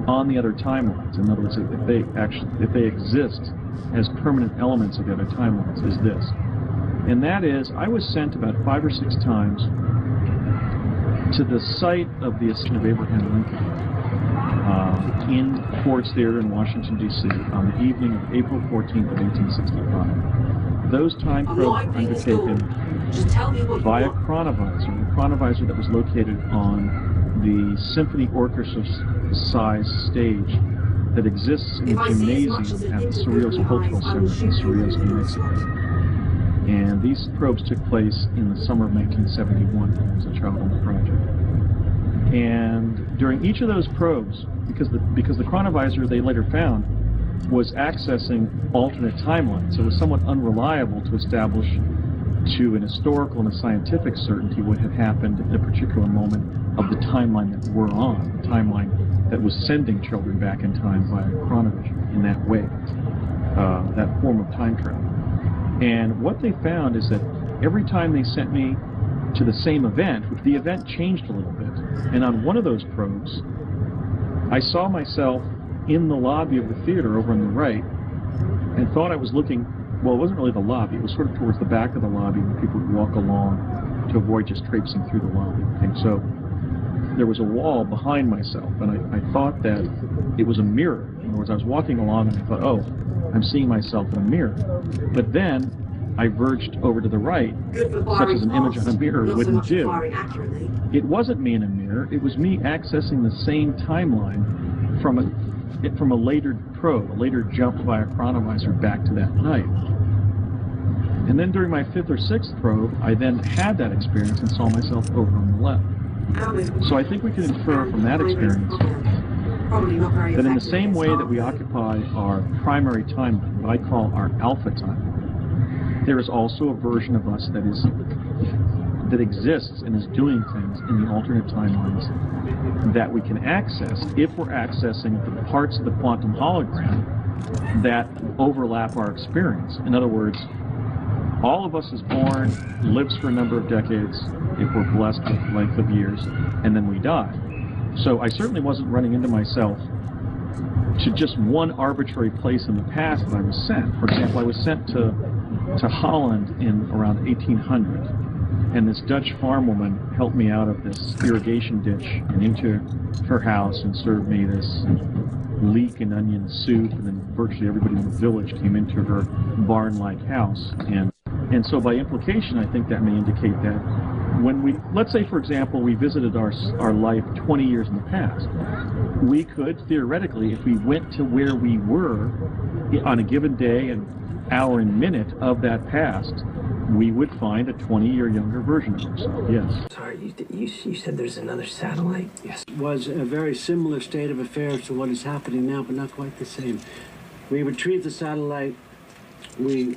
on the other timelines. In other words, if they exist as permanent elements of the other timelines, is this. And that is, I was sent about 5 or 6 times to the site of the ascension of Abraham Lincoln in Ford's Theater in Washington, D.C. on the evening of April 14th of 1865. Those time probes were undertaken via chronovisor, the chronovisor that was located on the symphony orchestra-sized stage that exists in the gymnasium at the Cerrillos Cultural Center in Cerrillos, New Mexico. And these probes took place in the summer of 1971 when I was a child on the project. And during each of those probes, because the chronovisor they later found was accessing alternate timelines, it was somewhat unreliable to establish to an historical and a scientific certainty what had happened at a particular moment of the timeline that we're on, the timeline that was sending children back in time via chronovision in that way, that form of time travel. And what they found is that every time they sent me to the same event, which the event changed a little bit, and on one of those probes, I saw myself in the lobby of the theater over on the right, and thought I was looking, well, it wasn't really the lobby, it was sort of towards the back of the lobby where people would walk along to avoid just traipsing through the lobby. And so there was a wall behind myself, and I thought that it was a mirror. In other words, I was walking along and I thought, oh, I'm seeing myself in a mirror. But then I verged over to the right, such as an image on a mirror wouldn't do. It wasn't me in a mirror, it was me accessing the same timeline from a later probe, a later jump via chronovisor back to that night. And then during my 5th or 6th probe, I then had that experience and saw myself over on the left. So I think we can infer from that experience that in the same way that we occupy our primary timeline, what I call our alpha timeline, there is also a version of us that exists and is doing things in the alternate timelines that we can access if we're accessing the parts of the quantum hologram that overlap our experience. In other words, all of us is born, lives for a number of decades, if we're blessed with length of years, and then we die. So I certainly wasn't running into myself to just one arbitrary place in the past that I was sent. For example, I was sent to Holland in around 1800, and this Dutch farm woman helped me out of this irrigation ditch and into her house and served me this leek and onion soup, and then virtually everybody in the village came into her barn-like house. And so by implication, I think that may indicate that when we, let's say for example, we visited our life 20 years in the past, we could theoretically, if we went to where we were on a given day and hour and minute of that past, we would find a 20-year younger version of ourselves, yes. Sorry, you said there's another satellite? Yes. It was a very similar state of affairs to what is happening now, but not quite the same. We retrieved the satellite. We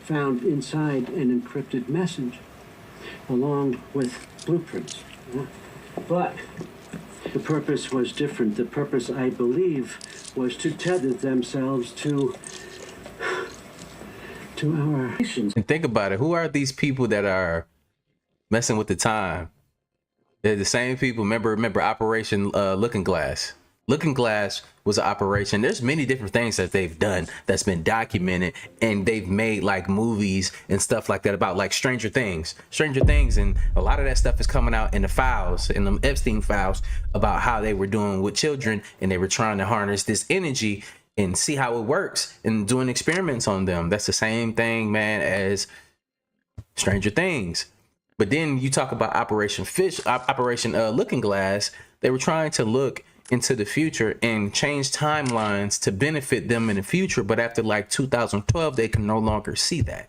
found inside an encrypted message along with blueprints. But the purpose was different. The purpose, I believe, was to tether themselves to our nations. And think about it. Who are these people that are messing with the time? They're the same people. Remember Operation Looking Glass. Looking Glass was an operation. There's many different things that they've done that's been documented, and they've made like movies and stuff like that about like Stranger Things, and a lot of that stuff is coming out in the files, in the Epstein files, about how they were doing with children, and they were trying to harness this energy and see how it works and doing experiments on them. That's the same thing, man, as Stranger Things. But then you talk about Operation Looking Glass. They were trying to look into the future and change timelines to benefit them in the future. But after like 2012, they can no longer see that.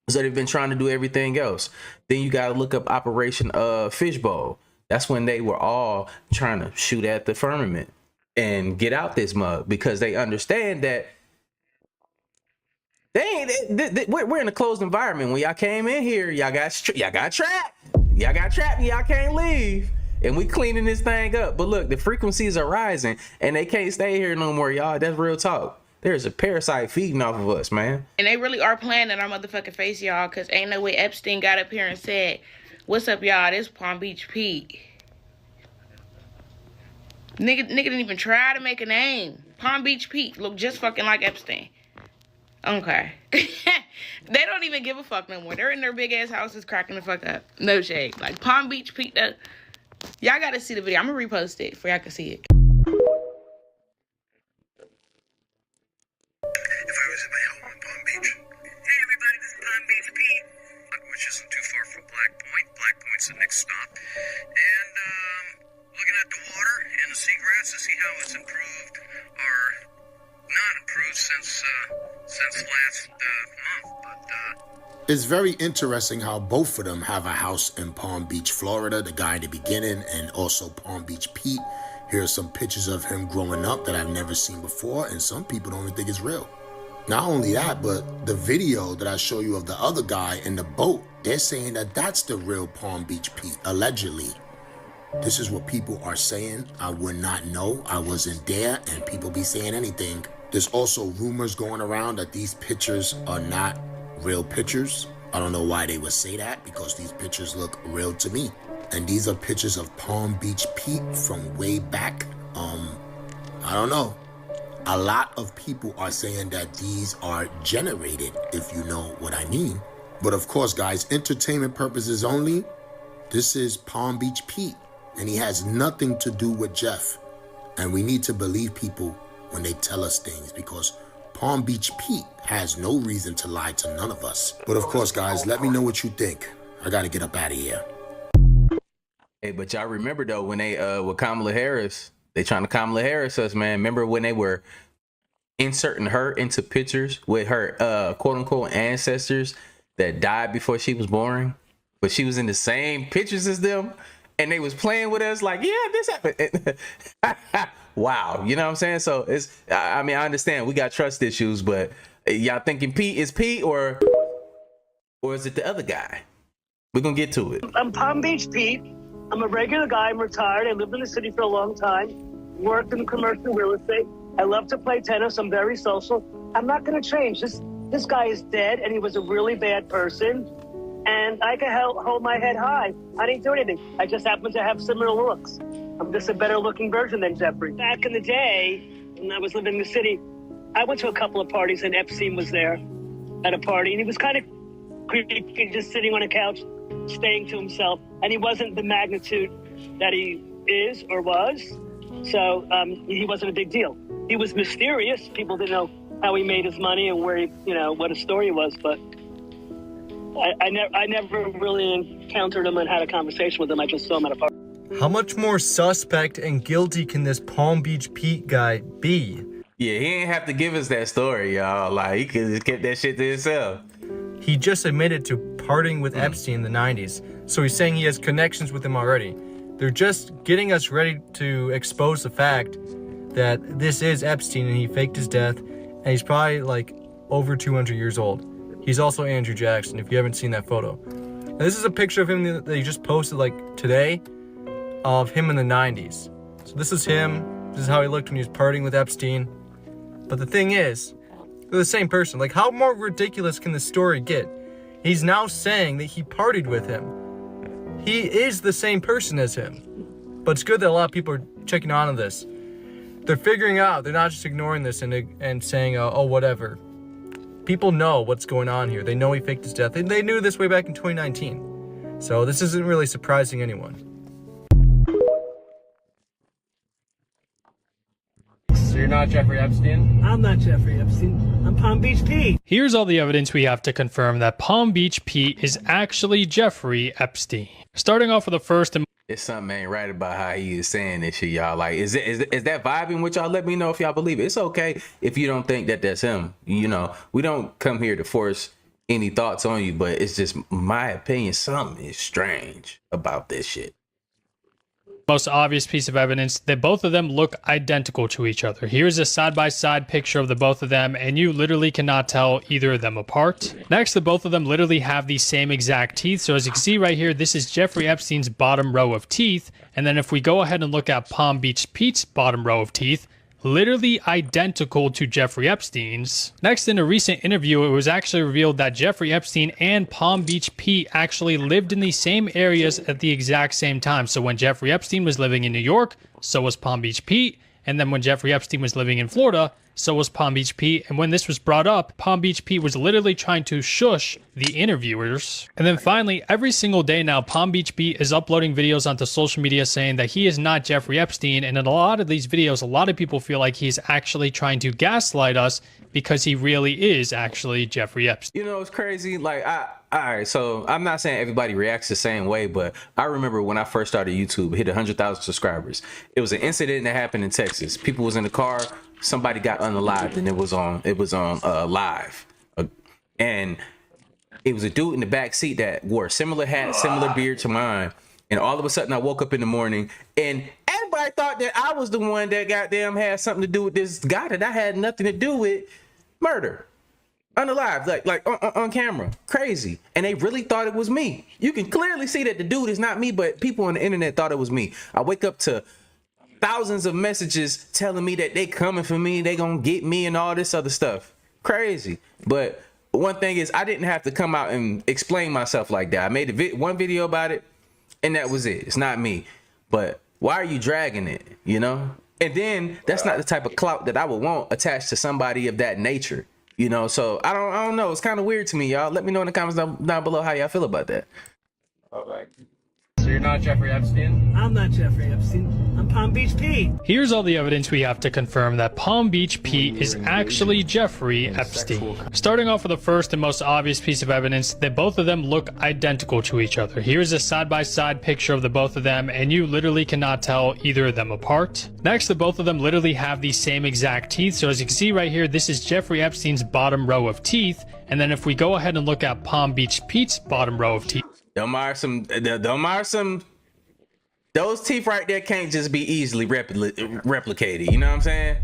So they've been trying to do everything else. Then you got to look up Operation Fishbowl. That's when they were all trying to shoot at the firmament and get out this mug, because they understand that we're in a closed environment. When y'all came in here, y'all got trapped. Y'all can't leave. And we cleaning this thing up. But look, the frequencies are rising and they can't stay here no more, y'all. That's real talk. There's a parasite feeding off of us, man. And they really are playing in our motherfucking face, y'all, because ain't no way Epstein got up here and said, "What's up, y'all? This Palm Beach Pete." Nigga didn't even try to make a name. Palm Beach Pete looked just fucking like Epstein. Okay. They don't even give a fuck no more. They're in their big ass houses cracking the fuck up. No shade. Like Palm Beach Pete, y'all gotta see the video. I'm gonna repost it for y'all can see it. If I was at my home in Palm Beach. Hey everybody, this is Palm Beach Pete, which isn't too far from Black Point. Black Point's the next stop. And looking at the water and the seagrass to see how it's improved or not improved since last month. But it's very interesting how both of them have a house in Palm Beach, Florida, the guy in the beginning, and also Palm Beach Pete. Here are some pictures of him growing up that I've never seen before, and some people don't even think it's real. Not only that, but the video that I show you of the other guy in the boat, they're saying that that's the real Palm Beach Pete, allegedly. This is what people are saying. I would not know. I wasn't there, and people be saying anything. There's also rumors going around that these pictures are not real pictures. I don't know why they would say that, because these pictures look real to me. And these are pictures of Palm Beach Pete from way back. I don't know. A lot of people are saying that these are generated, if you know what I mean. But of course, guys, entertainment purposes only. This is Palm Beach Pete, and he has nothing to do with Jeff. And we need to believe people when they tell us things, because Palm Beach Pete has no reason to lie to none of us. But of course, guys, let me know what you think. I gotta get up out of here. Hey, but y'all remember though when they with Kamala Harris, they trying to Kamala Harris us, man. Remember when they were inserting her into pictures with her quote unquote ancestors that died before she was born, but she was in the same pictures as them, and they was playing with us like, yeah, this happened. Wow, you know what I'm saying? So it's, I mean, I understand we got trust issues, but y'all thinking Pete is Pete or is it the other guy? We're gonna get to it. I'm Palm Beach Pete. I'm a regular guy. I'm retired. I lived in the city for a long time. Worked in commercial real estate. I love to play tennis. I'm very social. I'm not going to change. This guy is dead, and he was a really bad person. And I can hold my head high. I didn't do anything. I just happen to have similar looks. I'm just a better-looking version than Jeffrey. Back in the day, when I was living in the city, I went to a couple of parties, and Epstein was there at a party, and he was kind of creepy, just sitting on a couch, staying to himself, and he wasn't the magnitude that he is or was, so he wasn't a big deal. He was mysterious. People didn't know how he made his money and where he, what his story was, but I never really encountered him and had a conversation with him. I just saw him at a party. How much more suspect and guilty can this Palm Beach Pete guy be? Yeah, he ain't have to give us that story, y'all. Like, he could just kept that shit to himself. He just admitted to partying with Epstein in the 90s, so he's saying he has connections with him already. They're just getting us ready to expose the fact that this is Epstein and he faked his death, and he's probably like over 200 years old. He's also Andrew Jackson, if you haven't seen that photo. Now, this is a picture of him that he just posted like today of him in the 90s. So this is him. This is how he looked when he was partying with Epstein. But the thing is, they're the same person. Like, how more ridiculous can this story get? He's now saying that he partied with him. He is the same person as him. But it's good that a lot of people are checking on this. They're figuring out. They're not just ignoring this and saying, oh, whatever. People know what's going on here. They know he faked his death. They knew this way back in 2019. So this isn't really surprising anyone. So you're not Jeffrey Epstein? I'm not Jeffrey Epstein. I'm Palm Beach Pete. Here's all the evidence we have to confirm that Palm Beach Pete is actually Jeffrey Epstein. Starting off with the first and It's something ain't right about how he is saying this shit, y'all. Like, is that vibing with y'all? Let me know if y'all believe it. It's okay if you don't think that that's him. You know, we don't come here to force any thoughts on you, but it's just my opinion. Something is strange about this shit. most obvious piece of evidence that both of them look identical to each other. Here's a side-by-side picture of the both of them, and you literally cannot tell either of them apart. Next, the both of them literally have the same exact teeth. So as you can see right here, this is Jeffrey Epstein's bottom row of teeth. And then if we go ahead and look at Palm Beach Pete's bottom row of teeth, literally identical to Jeffrey Epstein's. Next, in a recent interview, it was actually revealed that Jeffrey Epstein and Palm Beach Pete actually lived in the same areas at the exact same time. So when Jeffrey Epstein was living in New York, so was Palm Beach Pete. And then when Jeffrey Epstein was living in Florida, so was Palm Beach Pete. And when this was brought up, Palm Beach Pete was literally trying to shush the interviewers. And then finally, every single day now, Palm Beach Pete is uploading videos onto social media saying that he is not Jeffrey Epstein. And in a lot of these videos, a lot of people feel like he's actually trying to gaslight us because he really is actually Jeffrey Epstein. You know, it's crazy. Like, all right, so I'm not saying everybody reacts the same way, but I remember when I first started YouTube, hit 100,000 subscribers. It was an incident that happened in Texas. People was in the car, somebody got unalived, and it was on live, and it was a dude in the back seat that wore a similar hat, similar beard to mine. And all of a sudden, I woke up in the morning, and everybody thought that I was the one that goddamn had something to do with this guy that I had nothing to do with. Murder. Unalive, like on camera. Crazy. And they really thought it was me. You can clearly see that the dude is not me, but people on the internet thought it was me. I wake up to thousands of messages telling me that they coming for me, they gonna get me and all this other stuff. Crazy. But one thing is, I didn't have to come out and explain myself like that. I made one video about it, and that was it. It's not me. But why are you dragging it, you know? And then that's not the type of clout that I would want attached to somebody of that nature. You know, so I don't know. It's kind of weird to me, y'all. Let me know in the comments down below how y'all feel about that. All right. So you're not Jeffrey Epstein? I'm not Jeffrey Epstein. I'm Palm Beach Pete. Here's all the evidence we have to confirm that Palm Beach Pete is actually Jeffrey Epstein. Starting off with the first and most obvious piece of evidence, that both of them look identical to each other. Here's a side-by-side picture of the both of them, and you literally cannot tell either of them apart. Next, the both of them literally have the same exact teeth. So as you can see right here, this is Jeffrey Epstein's bottom row of teeth. And then if we go ahead and look at Palm Beach Pete's bottom row of teeth, those teeth right there can't just be easily replicated. You know what I'm saying?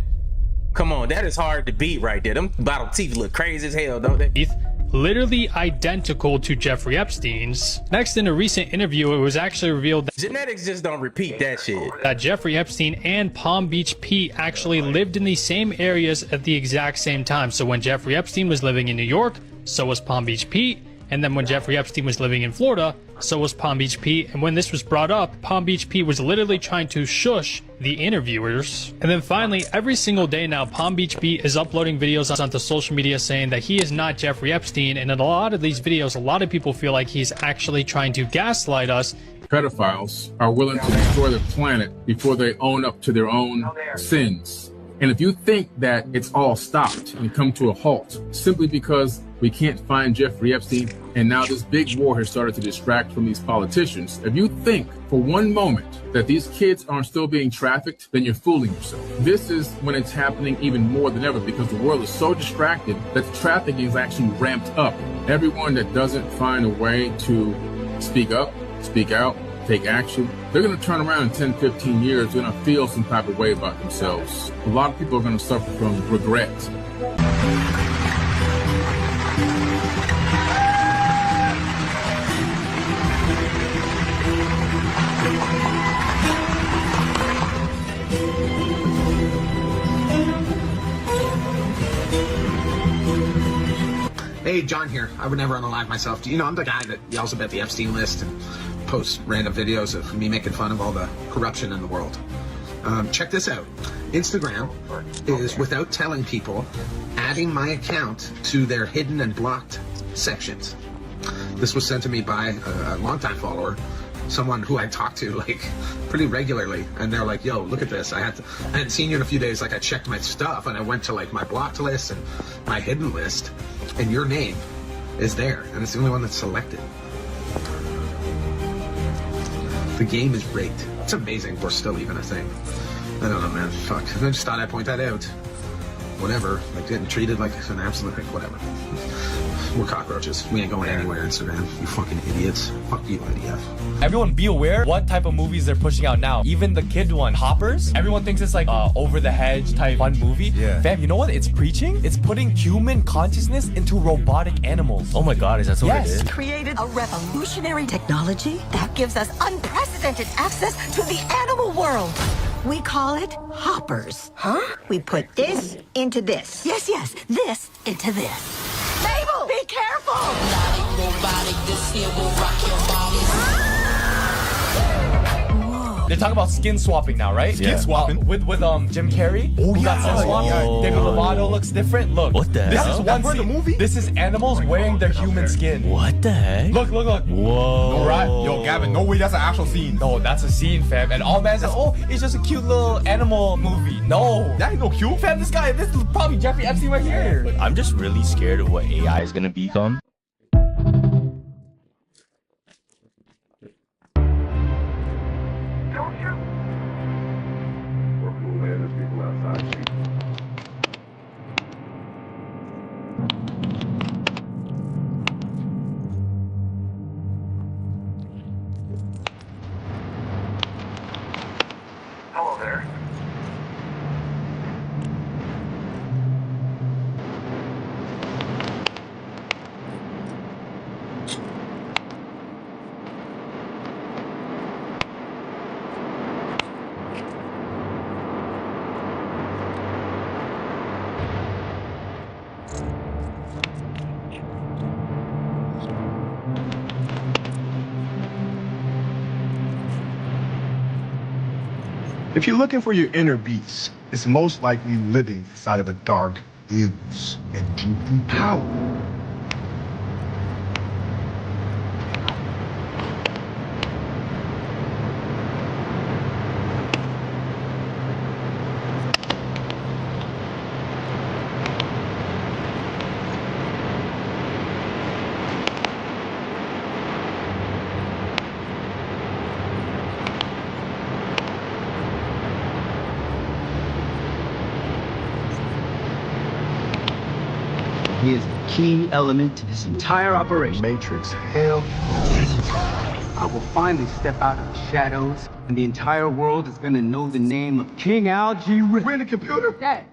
Come on, that is hard to beat right there. Them bottom teeth look crazy as hell, don't they? Literally identical to Jeffrey Epstein's. Next, in a recent interview, it was actually revealed that genetics just don't repeat that shit. That Jeffrey Epstein and Palm Beach Pete actually lived in the same areas at the exact same time. So when Jeffrey Epstein was living in New York, so was Palm Beach Pete. And then when Jeffrey Epstein was living in Florida, so was Palm Beach Pete. And when this was brought up, Palm Beach Pete was literally trying to shush the interviewers. And then finally, every single day now, Palm Beach Pete is uploading videos onto social media saying that he is not Jeffrey Epstein. And in a lot of these videos, a lot of people feel like he's actually trying to gaslight us. Pedophiles are willing to destroy the planet before they own up to their own sins. And if you think that it's all stopped and come to a halt simply because we can't find Jeffrey Epstein and now this big war has started to distract from these politicians, if you think for one moment that these kids aren't still being trafficked, then you're fooling yourself. This is when it's happening even more than ever because the world is so distracted that the trafficking is actually ramped up. Everyone that doesn't find a way to speak up, speak out, take action, they're going to turn around in 10, 15 years, they're going to feel some type of way about themselves. A lot of people are going to suffer from regret. Hey, John here. I would never unalive myself. You know, I'm the guy that yells about the Epstein list and posts random videos of me making fun of all the corruption in the world. Check this out. Instagram is, without telling people, adding my account to their hidden and blocked sections. This was sent to me by a longtime follower, someone who I talk to like pretty regularly, and they're like, yo, look at this. I hadn't seen you in a few days. Like, I checked my stuff and I went to like my blocked list and my hidden list, and your name is there, and it's the only one that's selected. The game is rigged. It's amazing we're still even a thing. I don't know, man. Fuck. I just thought I'd point that out. Whatever. Like, getting treated like an absolute, like, whatever. We're cockroaches. We ain't going anywhere, Instagram. You fucking idiots. Fuck you, IDF. Everyone be aware what type of movies they're pushing out now. Even the kid one, Hoppers. Everyone thinks it's like over the hedge type fun movie. Yeah. Fam, you know what it's preaching? It's putting human consciousness into robotic animals. Oh my god, is that what it is? Created a revolutionary technology that gives us unprecedented access to the animal world. We call it hoppers. Huh? We put this into this. Yes, yes, this into this. Mabel! Be careful! This here will rock your body. They're talking about skin swapping now, right? Skin swapping? With Jim Carrey. Who got skin swapped? David Lovato looks different. Look. What the This hell? is one scene. The movie? This is animals wearing their human skin. What the heck? Look. Whoa. No, right? Yo, Gavin, no way that's an actual scene. No, that's a scene, fam. And all man says, oh, it's just a cute little animal movie. No. That ain't no cute. Fam, this is probably Jeffrey Epstein right here. I'm just really scared of what AI is gonna become. Hello there. If you're looking for your inner beast, it's most likely living inside of a dark ooze and deep power. He is the key element to this entire operation. Matrix, hell. I will finally step out of the shadows, and the entire world is gonna know the name of King Algie Rick. We're in the computer? Dad.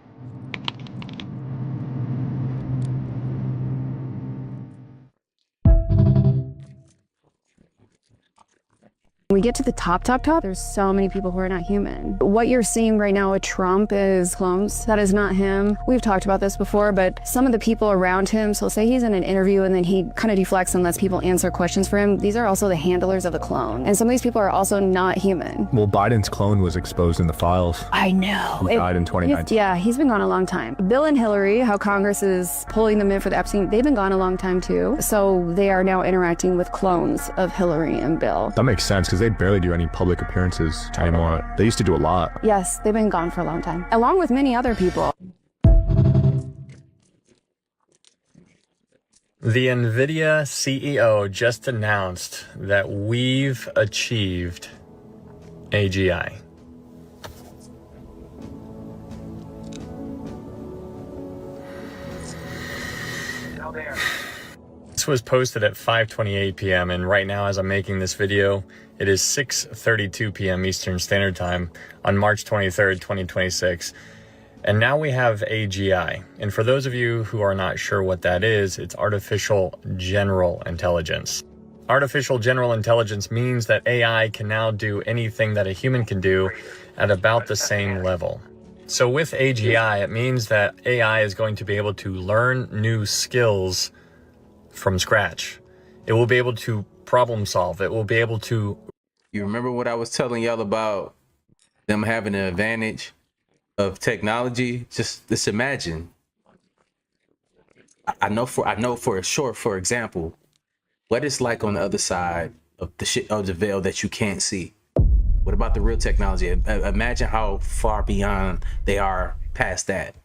When we get to the top, there's so many people who are not human. What you're seeing right now with Trump is clones. That is not him. We've talked about this before, but some of the people around him, so say he's in an interview and then he kind of deflects and lets people answer questions for him. These are also the handlers of the clone. And some of these people are also not human. Well, Biden's clone was exposed in the files. I know. He died in 2019. Yeah, he's been gone a long time. Bill and Hillary, how Congress is pulling them in for the Epstein, they've been gone a long time too. So they are now interacting with clones of Hillary and Bill. That makes sense because they barely do any public appearances anymore. They used to do a lot. Yes, they've been gone for a long time, along with many other people. The NVIDIA CEO just announced that we've achieved AGI. This was posted at 5:28 p.m. and right now as I'm making this video, it is 6:32 p.m. Eastern Standard Time on March 23rd, 2026. And now we have AGI. And for those of you who are not sure what that is, it's Artificial General Intelligence. Artificial General Intelligence means that AI can now do anything that a human can do at about the same level. So with AGI, it means that AI is going to be able to learn new skills from scratch. It will be able to problem solve. It will be able to... You remember what I was telling y'all about them having an advantage of technology? Just imagine. I know for example, what it's like on the other side of the veil that you can't see. What about the real technology? Imagine how far beyond they are past that,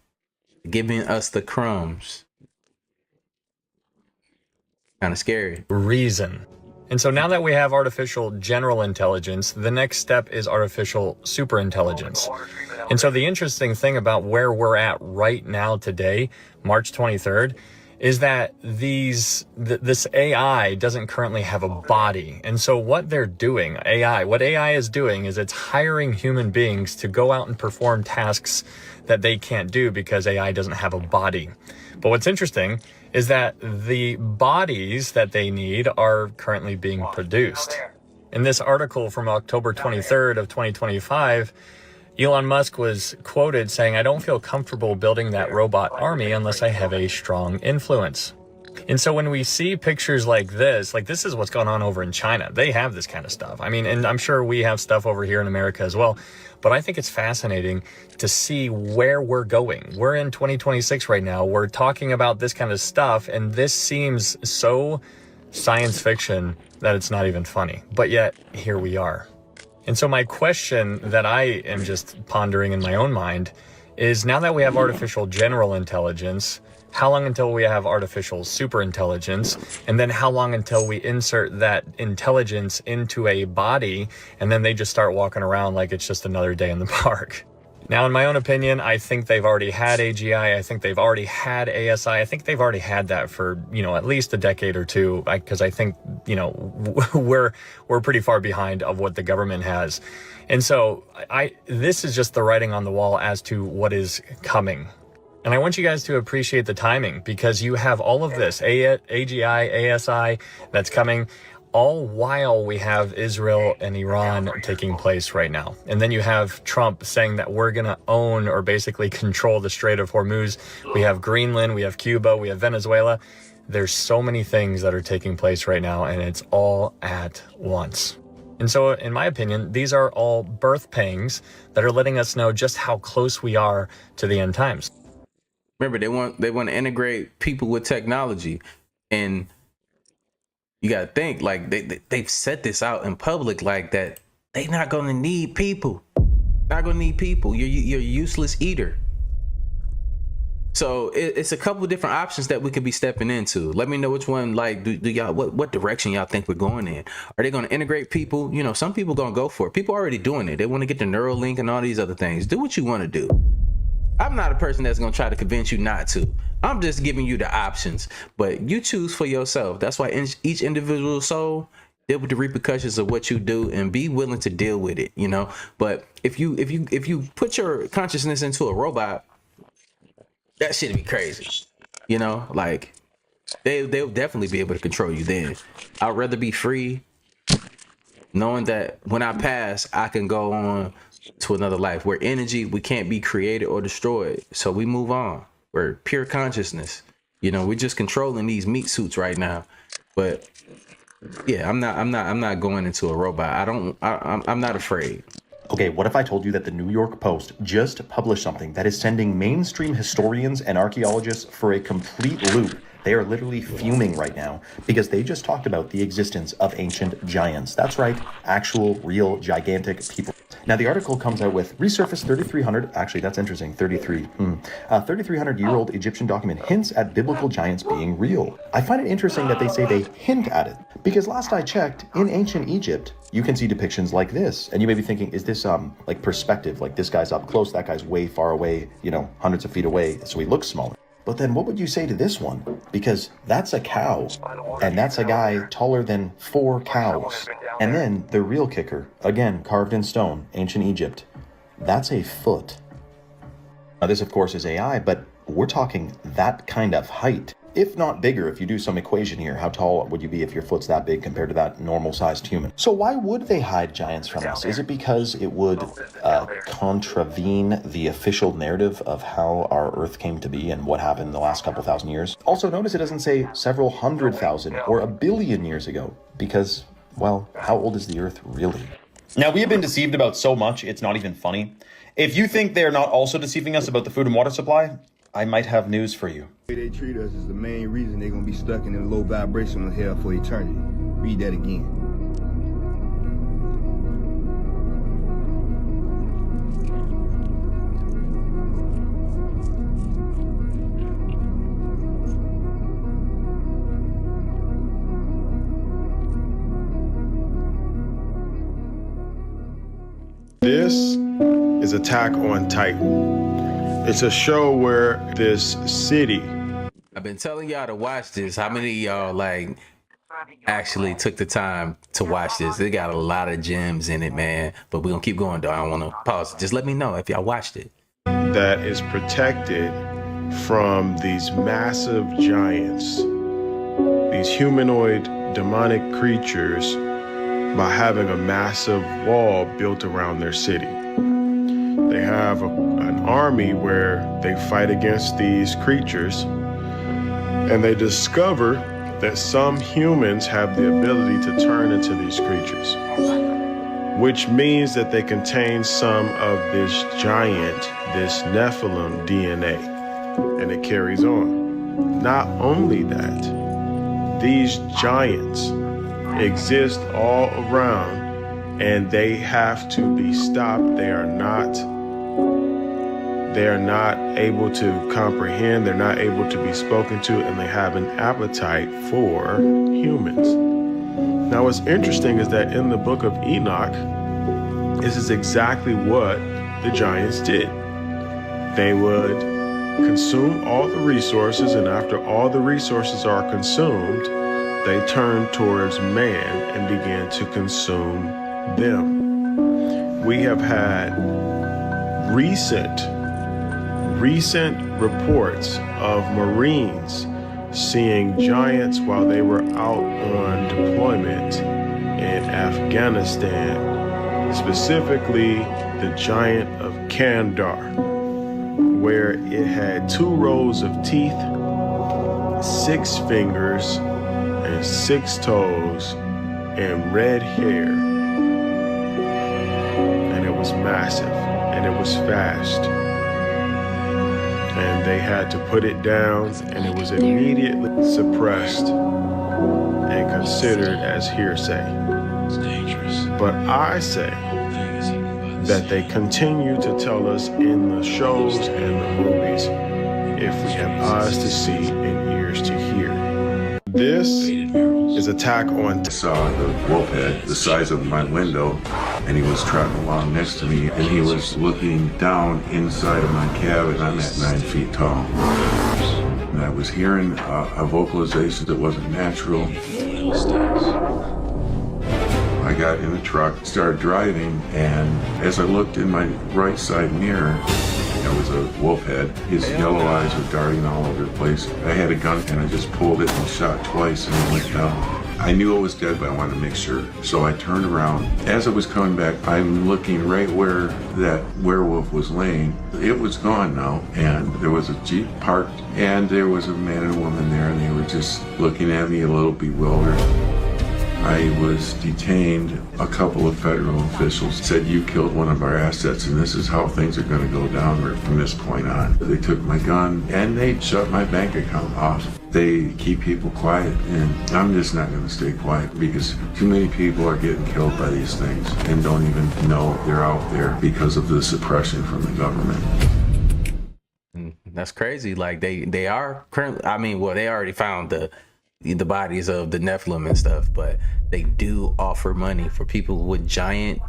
giving us the crumbs. Kind of scary. Reason. And so now that we have artificial general intelligence, the next step is artificial superintelligence. And so the interesting thing about where we're at right now today, March 23rd, is that this AI doesn't currently have a body. And so what they're doing, what AI is doing is it's hiring human beings to go out and perform tasks that they can't do because AI doesn't have a body. But what's interesting is that the bodies that they need are currently being produced. In this article from October 23rd of 2025, Elon Musk was quoted saying, "I don't feel comfortable building that robot army unless I have a strong influence." And so when we see pictures like this is what's going on over in China. They have this kind of stuff. I mean, and I'm sure we have stuff over here in America as well. But I think it's fascinating to see where we're going. We're in 2026 right now. We're talking about this kind of stuff, and this seems so science fiction that it's not even funny. But yet, here we are. And so my question that I am just pondering in my own mind is, now that we have artificial general intelligence, how long until we have artificial super intelligence? And then how long until we insert that intelligence into a body and then they just start walking around like it's just another day in the park? Now, in my own opinion, I think they've already had AGI. I think they've already had ASI. I think they've already had that for, at least a decade or two, because I think, we're pretty far behind of what the government has. And so this is just the writing on the wall as to what is coming. And I want you guys to appreciate the timing, because you have all of this, AGI, ASI, that's coming, all while we have Israel and Iran taking place right now. And then you have Trump saying that we're going to own or basically control the Strait of Hormuz. We have Greenland, we have Cuba, we have Venezuela. There's so many things that are taking place right now, and it's all at once. And so, in my opinion, these are all birth pangs that are letting us know just how close we are to the end times. Remember, they want to integrate people with technology, and you got to think, like, they've set this out in public like that. They're not going to need people. Not going to need people. You're a useless eater. So it's a couple of different options that we could be stepping into. Let me know which one, like, do y'all, what direction y'all think we're going in? Are they going to integrate people? Some people going to go for it. People are already doing it. They want to get the Neuralink and all these other things. Do what you want to do. I'm not a person that's going to try to convince you not to. I'm just giving you the options, but you choose for yourself. That's why each individual soul deal with the repercussions of what you do and be willing to deal with it, But if you put your consciousness into a robot, that shit be crazy, like they'll definitely be able to control you then. I'd rather be free knowing that when I pass, I can go on to another life. We're energy, we can't be created or destroyed, so we move on. We're pure consciousness. We're just controlling these meat suits right now. But yeah, I'm not going into a robot. I'm not afraid. Okay, what if I told you that the New York Post just published something that is sending mainstream historians and archaeologists for a complete loop? They are literally fuming right now because they just talked about the existence of ancient giants. That's right, actual, real, gigantic people. Now, the article comes out with resurfaced 3,300, actually, that's interesting, 3,300-year-old Egyptian document hints at biblical giants being real. I find it interesting that they say they hint at it, because last I checked, in ancient Egypt, you can see depictions like this. And you may be thinking, is this like perspective? Like this guy's up close, that guy's way far away, hundreds of feet away, so he looks smaller. But then what would you say to this one? Because that's a cow, and that's a guy taller than 4 cows. And then the real kicker, again, carved in stone, ancient Egypt, that's a foot. Now this, of course, is AI, but we're talking that kind of height. If not bigger, if you do some equation here, how tall would you be if your foot's that big compared to that normal-sized human? So why would they hide giants from us? Is it because it would contravene the official narrative of how our Earth came to be and what happened in the last couple thousand years? Also, notice it doesn't say several 100,000 or 1 billion years ago, because, well, how old is the Earth really? Now, we have been deceived about so much, it's not even funny. If you think they're not also deceiving us about the food and water supply, I might have news for you. The way they treat us is the main reason they're going to be stuck in a low vibrational hell for eternity. Read that again. This is Attack on Titan. It's a show where this city. I've been telling y'all to watch this. How many of y'all actually took the time to watch this? They got a lot of gems in it, man. But we're gonna keep going though. I don't wanna pause. Just let me know if y'all watched it. That is protected from these massive giants, these humanoid demonic creatures, by having a massive wall built around their city. They have an army where they fight against these creatures, and they discover that some humans have the ability to turn into these creatures, which means that they contain some of this giant, this Nephilim DNA, and it carries on. Not only that, these giants exist all around, and they have to be stopped. They are not able to comprehend, they're not able to be spoken to, and they have an appetite for humans. Now, what's interesting is that in the book of Enoch, this is exactly what the giants did. They would consume all the resources, and after all the resources are consumed, they turn towards man and began to consume them. We have had recent reports of Marines seeing giants while they were out on deployment in Afghanistan, specifically the giant of Kandar, where it had 2 rows of teeth, 6 fingers, and 6 toes, and red hair. And it was massive, and it was fast. And they had to put it down, and it was immediately suppressed and considered as hearsay. But I say that they continue to tell us in the shows and the movies if we have eyes to see and ears to hear. This is Attack on Titan. Saw the wolf head the size of my window, and he was trotting along next to me, and he was looking down inside of my cabin. I'm at 9 feet tall, and I was hearing a vocalization that wasn't natural. I got in the truck, started driving, and as I looked in my right side mirror, there was a wolf head. His yellow eyes were darting all over the place. I had a gun, and I just pulled it and shot twice, and it went down. I knew it was dead, but I wanted to make sure. So I turned around. As I was coming back, I'm looking right where that werewolf was laying. It was gone now, and there was a Jeep parked, and there was a man and a woman there, and they were just looking at me a little bewildered. I was detained. A couple of federal officials said, "You killed one of our assets, and this is how things are going to go down from this point on." They took my gun, and they shut my bank account off. They keep people quiet, and I'm just not going to stay quiet because too many people are getting killed by these things and don't even know they're out there because of the suppression from the government. That's crazy. Like they are currently, I mean, well, they already found the bodies of the Nephilim and stuff, but they do offer money for people with giant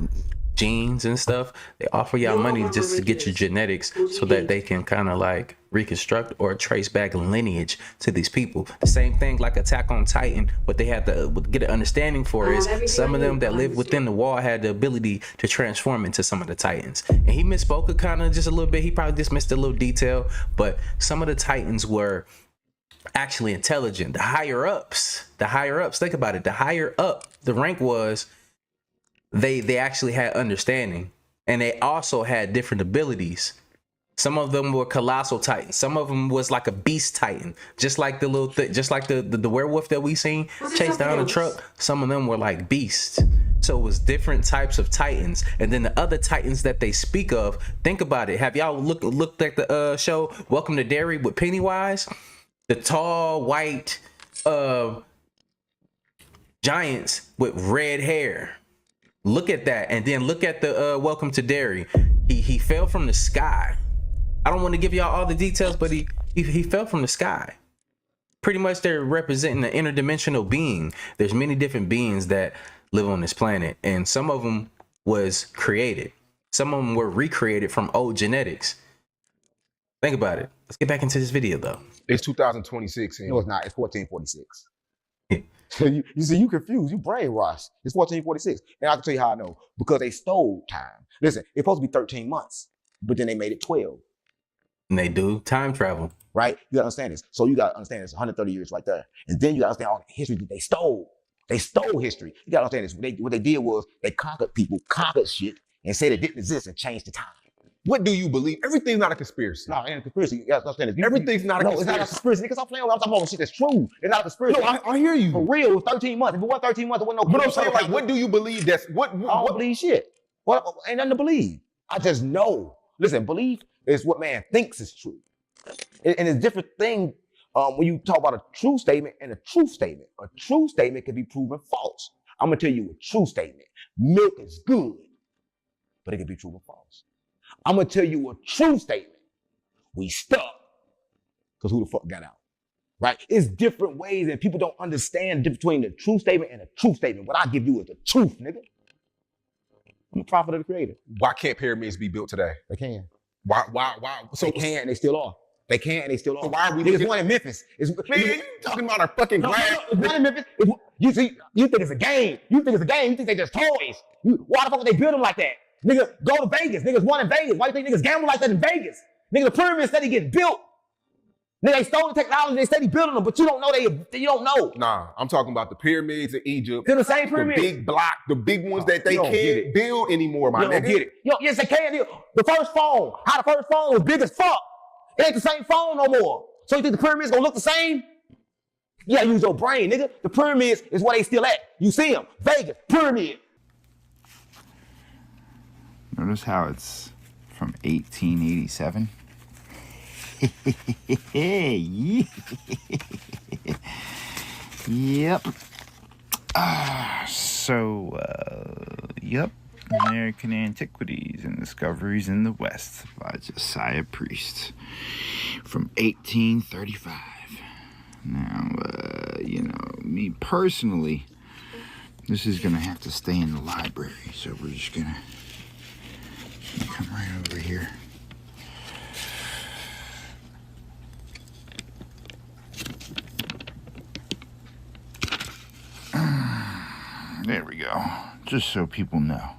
genes and stuff. They offer y'all money just to get your genetics so that they can kind of like reconstruct or trace back lineage to these people. The same thing like Attack on Titan, what they had to get an understanding for is some of them that live within the wall had the ability to transform into some of the Titans. And he misspoke kind of just a little bit. He probably just missed a little detail, but some of the Titans were actually intelligent. The higher ups, think about it, the higher up the rank was, they actually had understanding, and they also had different abilities. Some of them were colossal titans, some of them was like a beast titan, just like the little just like the werewolf that we seen chase down the truck. Some of them were like beasts. So it was different types of titans. And then the other titans that they speak of, think about it. Have y'all looked at the show Welcome to Derry with Pennywise? The tall white giants with red hair. Look at that, and then look at the Welcome to Derry. He fell from the sky. I don't want to give y'all all the details, but he fell from the sky. Pretty much they're representing an interdimensional being. There's many different beings that live on this planet, and some of them was created. Some of them were recreated from old genetics. Think about it. Let's get back into this video though. It's 2026. No, it's not. It's 1446. So you see, you confused. You brainwashed. It's 1446. And I can tell you how I know. Because they stole time. Listen, it's supposed to be 13 months, but then they made it 12. And they do time travel. Right? You gotta understand this. So you gotta understand this 130 years right there. And then you gotta understand all the history that they stole. They stole history. You gotta understand this. What they did was they conquered people, conquered shit, and said it didn't exist and changed the time. What do you believe? Everything's not a conspiracy. No, it ain't a conspiracy. You gotta understand this. Everything's not a conspiracy. No, it's not a conspiracy. Niggas, stop playing with me. I'm talking about shit that's true. It's not a conspiracy. No, I hear you. For real, it was 13 months. If it wasn't 13 months, it wasn't no. But I'm saying, like, what do you believe? That's what? I don't believe shit. What? Ain't nothing to believe. I just know. Listen, belief is what man thinks is true, and it's a different thing when you talk about a true statement and a truth statement. A true statement can be proven false. I'm gonna tell you a true statement. Milk is good, but it can be proven false. I'm gonna tell you a true statement. We stuck because who the fuck got out, right? It's different ways, and people don't understand the difference between the true statement and a truth statement. What I give you is the truth, nigga. I'm the prophet of the creator. Why can't pyramids be built today? They can. Why? So they can, and they still are. They can, and they still are. So why are we? There's one in Memphis. Man, you talking about a fucking glass? One in Memphis. You think it's a game? You think they just toys? Why the fuck would they build them like that? Nigga, go to Vegas. Niggas won in Vegas. Why do you think niggas gamble like that in Vegas? Nigga, the pyramids said he get built. Nigga, they stole the technology. They said he building them, but you don't know. You don't know. Nah, I'm talking about the pyramids in Egypt. They're the same pyramids. The big block, the big ones that they can't build anymore, my nigga. You don't get it. Yes, they can. The first phone. How the first phone was big as fuck. It ain't the same phone no more. So you think the pyramids gonna look the same? You gotta use your brain, nigga. The pyramids is where they still at. You see them. Vegas, pyramid. Notice how it's from 1887? Yep. Yep. American Antiquities and Discoveries in the West by Josiah Priest from 1835. Now, me personally, this is gonna have to stay in the library, so we're just gonna come right over here. There we go, just so people know.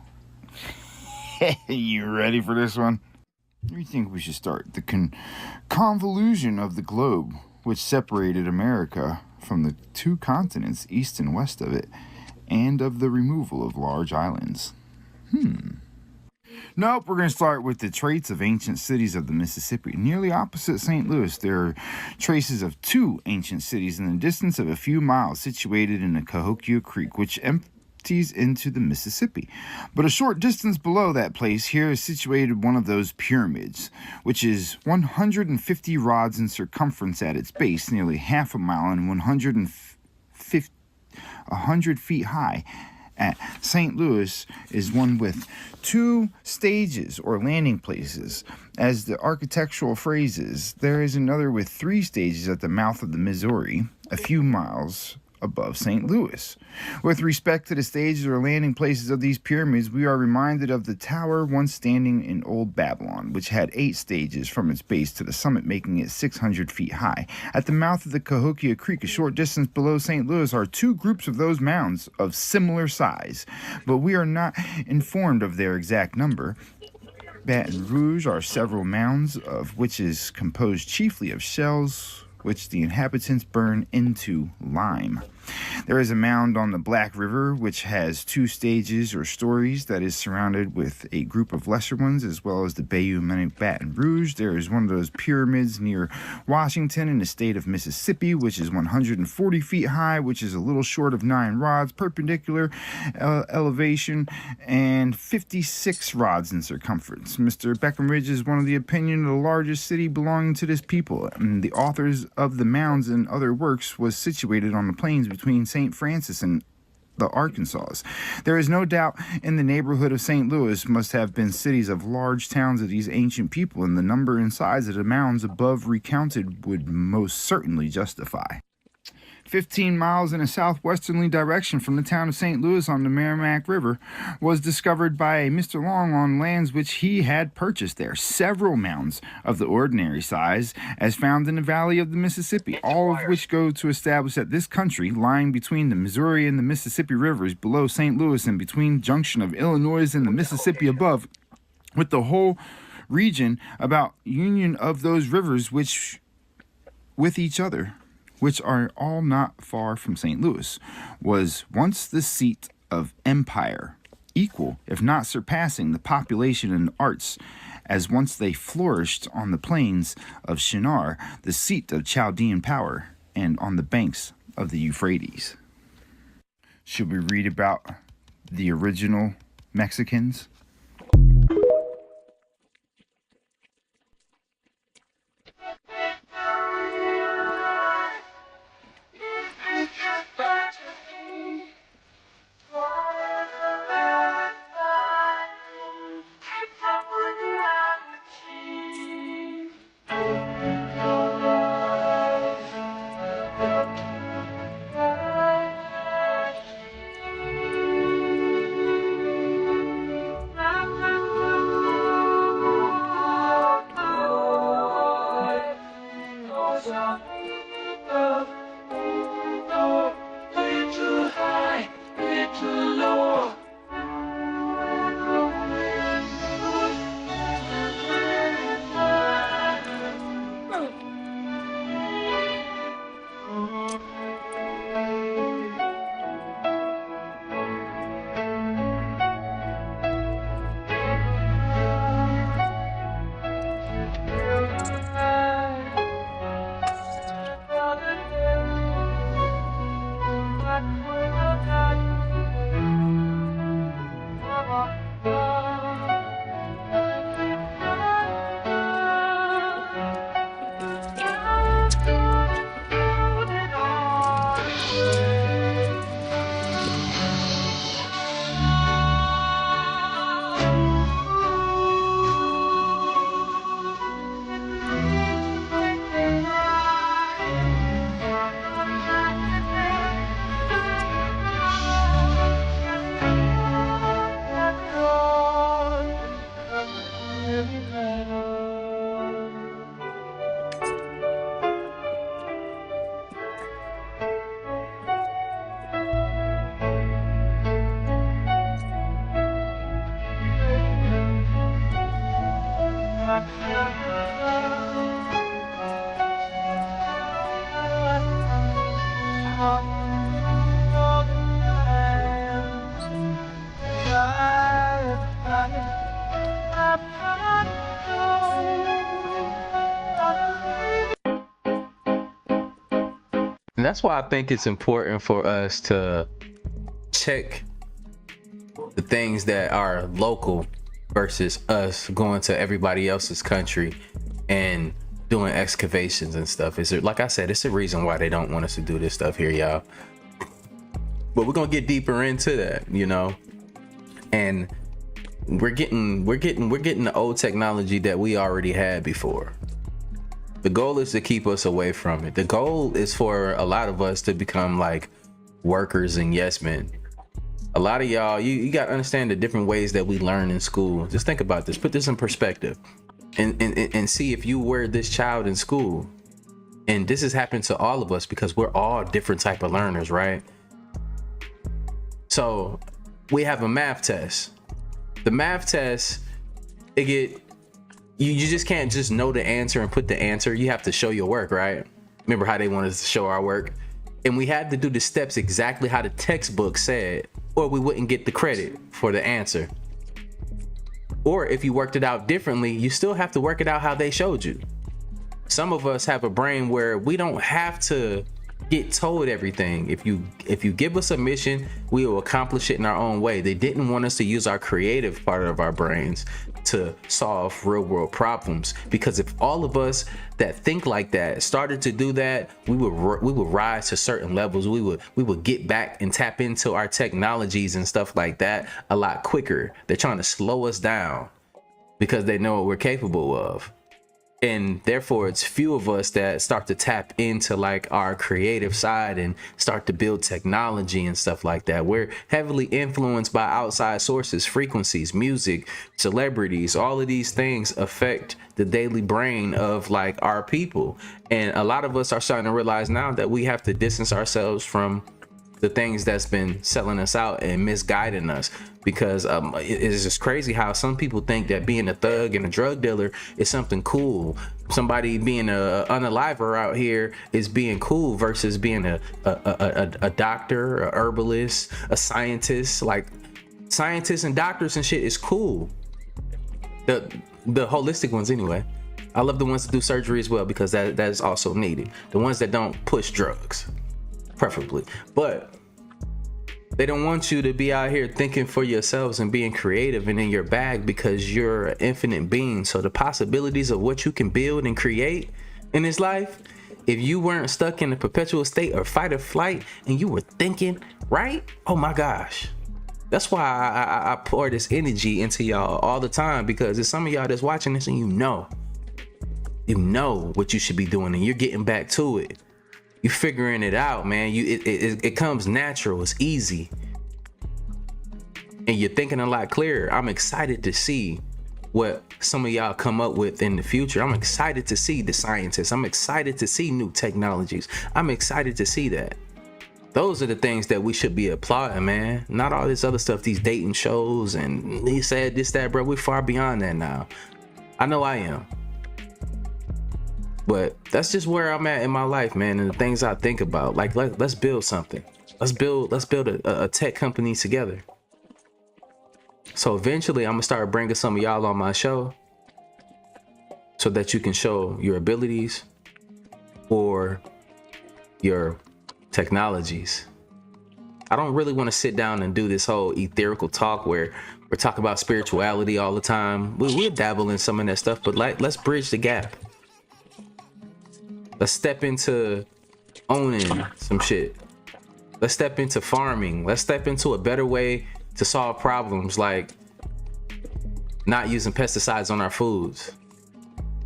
You ready for this one? We think we should start the convolution of the globe, which separated America from the two continents east and west of it, and of the removal of large islands. Nope, we're going to start with the traits of ancient cities of the Mississippi. Nearly opposite St. Louis, there are traces of two ancient cities in the distance of a few miles situated in the Cahokia Creek, which empties into the Mississippi. But a short distance below that place here is situated one of those pyramids, which is 150 rods in circumference at its base, nearly half a mile and 100 feet high. At St. Louis is one with two stages or landing places. As the architectural phrase is, there is another with three stages at the mouth of the Missouri, a few miles above St. Louis. With respect to the stages or landing places of these pyramids, we are reminded of the tower once standing in Old Babylon, which had 8 stages from its base to the summit, making it 600 feet high. At the mouth of the Cahokia Creek, a short distance below St. Louis, are 2 groups of those mounds of similar size, but we are not informed of their exact number. Baton Rouge are several mounds, of which is composed chiefly of shells which the inhabitants burn into lime. There is a mound on the Black River, which has 2 stages or stories that is surrounded with a group of lesser ones, as well as the Bayou Baton Rouge. There is one of those pyramids near Washington in the state of Mississippi, which is 140 feet high, which is a little short of 9 rods perpendicular elevation and 56 rods in circumference. Mr. Beckenridge is one of the opinion of the largest city belonging to this people, and the authors of the mounds and other works was situated on the plains between St. Francis and the Arkansas. There is no doubt in the neighborhood of St. Louis must have been cities of large towns of these ancient people, and the number and size of the mounds above recounted would most certainly justify. 15 miles in a southwesterly direction from the town of St. Louis on the Merrimack River was discovered by a Mr. Long on lands which he had purchased there. Several mounds of the ordinary size as found in the valley of the Mississippi, all of which go to establish that this country, lying between the Missouri and the Mississippi rivers below St. Louis and between junction of Illinois and the Mississippi above, with the whole region about union of those rivers which with each other, which are all not far from St. Louis, was once the seat of empire, equal, if not surpassing, the population and arts as once they flourished on the plains of Shinar, the seat of Chaldean power, and on the banks of the Euphrates. Should we read about the original Mexicans? And that's why I think it's important for us to check the things that are local versus us going to everybody else's country and doing excavations and stuff. Is it, like I said, it's a reason why they don't want us to do this stuff here, y'all. But we're gonna get deeper into that, you know. And we're getting the old technology that we already had before. The goal is to keep us away from it. The goal is for a lot of us to become like workers and yes men. A lot of y'all, you got to understand the different ways that we learn in school. Just think about this, put this in perspective, and see if you were this child in school. And this has happened to all of us because we're all different type of learners, right? So we have a math test. The math test, you just can't just know the answer and put the answer. You have to show your work, right? Remember how they wanted us to show our work? And we had to do the steps exactly how the textbook said, or we wouldn't get the credit for the answer. Or if you worked it out differently, you still have to work it out how they showed you. Some of us have a brain where we don't have to get told everything. If you give us a mission, we will accomplish it in our own way. They didn't want us to use our creative part of our brains to solve real world problems, because if all of us that think like that started to do that, we would rise to certain levels. We would get back and tap into our technologies and stuff like that a lot quicker. They're trying to slow us down because they know what we're capable of. And therefore it's few of us that start to tap into like our creative side and start to build technology and stuff like that. We're heavily influenced by outside sources, frequencies, music, celebrities. All of these things affect the daily brain of like our people. And a lot of us are starting to realize now that we have to distance ourselves from the things that's been selling us out and misguiding us, because it's just crazy how some people think that being a thug and a drug dealer is something cool. Somebody being a unaliver out here is being cool versus being a doctor, a herbalist, a scientist. Like scientists and doctors and shit is cool. The holistic ones anyway. I love the ones that do surgery as well, because that is also needed. The ones that don't push drugs, preferably. But they don't want you to be out here thinking for yourselves and being creative and in your bag, because you're an infinite being. So the possibilities of what you can build and create in this life, if you weren't stuck in a perpetual state of fight or flight and you were thinking right, oh my gosh. That's why I pour this energy into y'all all the time, because there's some of y'all that's watching this and you know what you should be doing, and you're getting back to it. You're figuring it out, man. It comes natural. It's easy. And you're thinking a lot clearer. I'm excited to see what some of y'all come up with in the future. I'm excited to see the scientists. I'm excited to see new technologies. I'm excited to see that. Those are the things that we should be applauding, man. Not all this other stuff, these dating shows and he said this, that, bro. We're far beyond that now. I know I am. But that's just where I'm at in my life, man, and the things I think about. Like, let's build something. Let's build a tech company together. So eventually, I'm gonna start bringing some of y'all on my show, so that you can show your abilities or your technologies. I don't really want to sit down and do this whole etherical talk where we're talking about spirituality all the time. We'll dabble in some of that stuff, but let's bridge the gap. Let's step into owning some shit. Let's step into farming. Let's step into a better way to solve problems, like not using pesticides on our foods,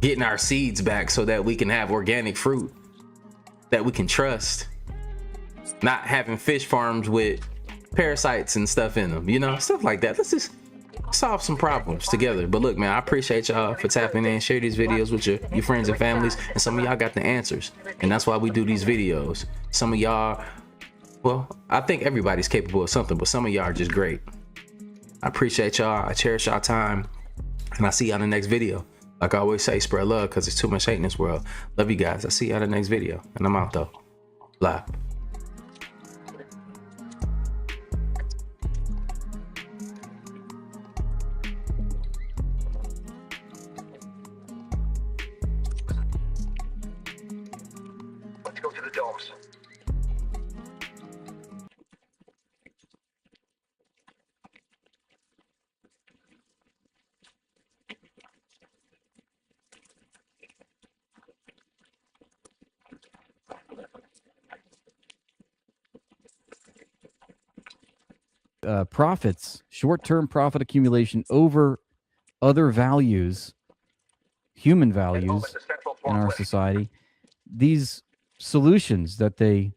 getting our seeds back so that we can have organic fruit that we can trust, not having fish farms with parasites and stuff in them, you know, stuff like that. Let's just solve some problems together. But look, man, I appreciate y'all for tapping in. Share these videos with your friends and families, and some of y'all got the answers, and that's why we do these videos. Some of y'all, well, I think everybody's capable of something, but some of y'all are just great. I appreciate y'all. I cherish y'all time, and I'll see y'all in the next video. Like I always say, spread love, because there's too much hate in this world. Love you guys. I'll see y'all in the next video, and I'm out though. Live. Profits, short-term profit accumulation over other values, human values in our society. These solutions that they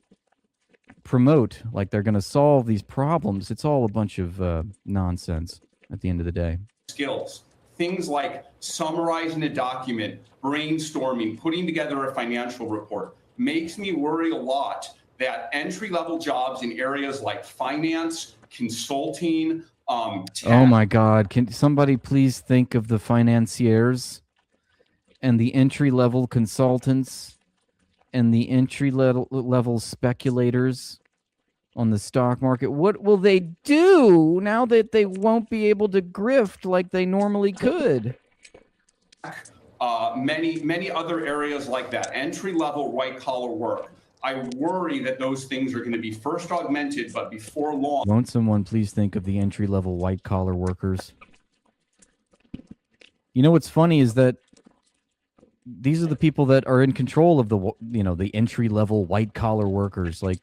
promote, like they're going to solve these problems, it's all a bunch of nonsense at the end of the day. Skills, things like summarizing a document, brainstorming, putting together a financial report, makes me worry a lot that entry-level jobs in areas like finance, consulting, oh my God, can somebody please think of the financiers and the entry-level consultants and the entry-level speculators on the stock market? What will they do now that they won't be able to grift like they normally could? Many other areas like that, entry-level white-collar work. I worry that those things are going to be first augmented, but before long. Won't someone please think of the entry-level white-collar workers? You know what's funny is that these are the people that are in control of the, you know, the entry-level white-collar workers. Like,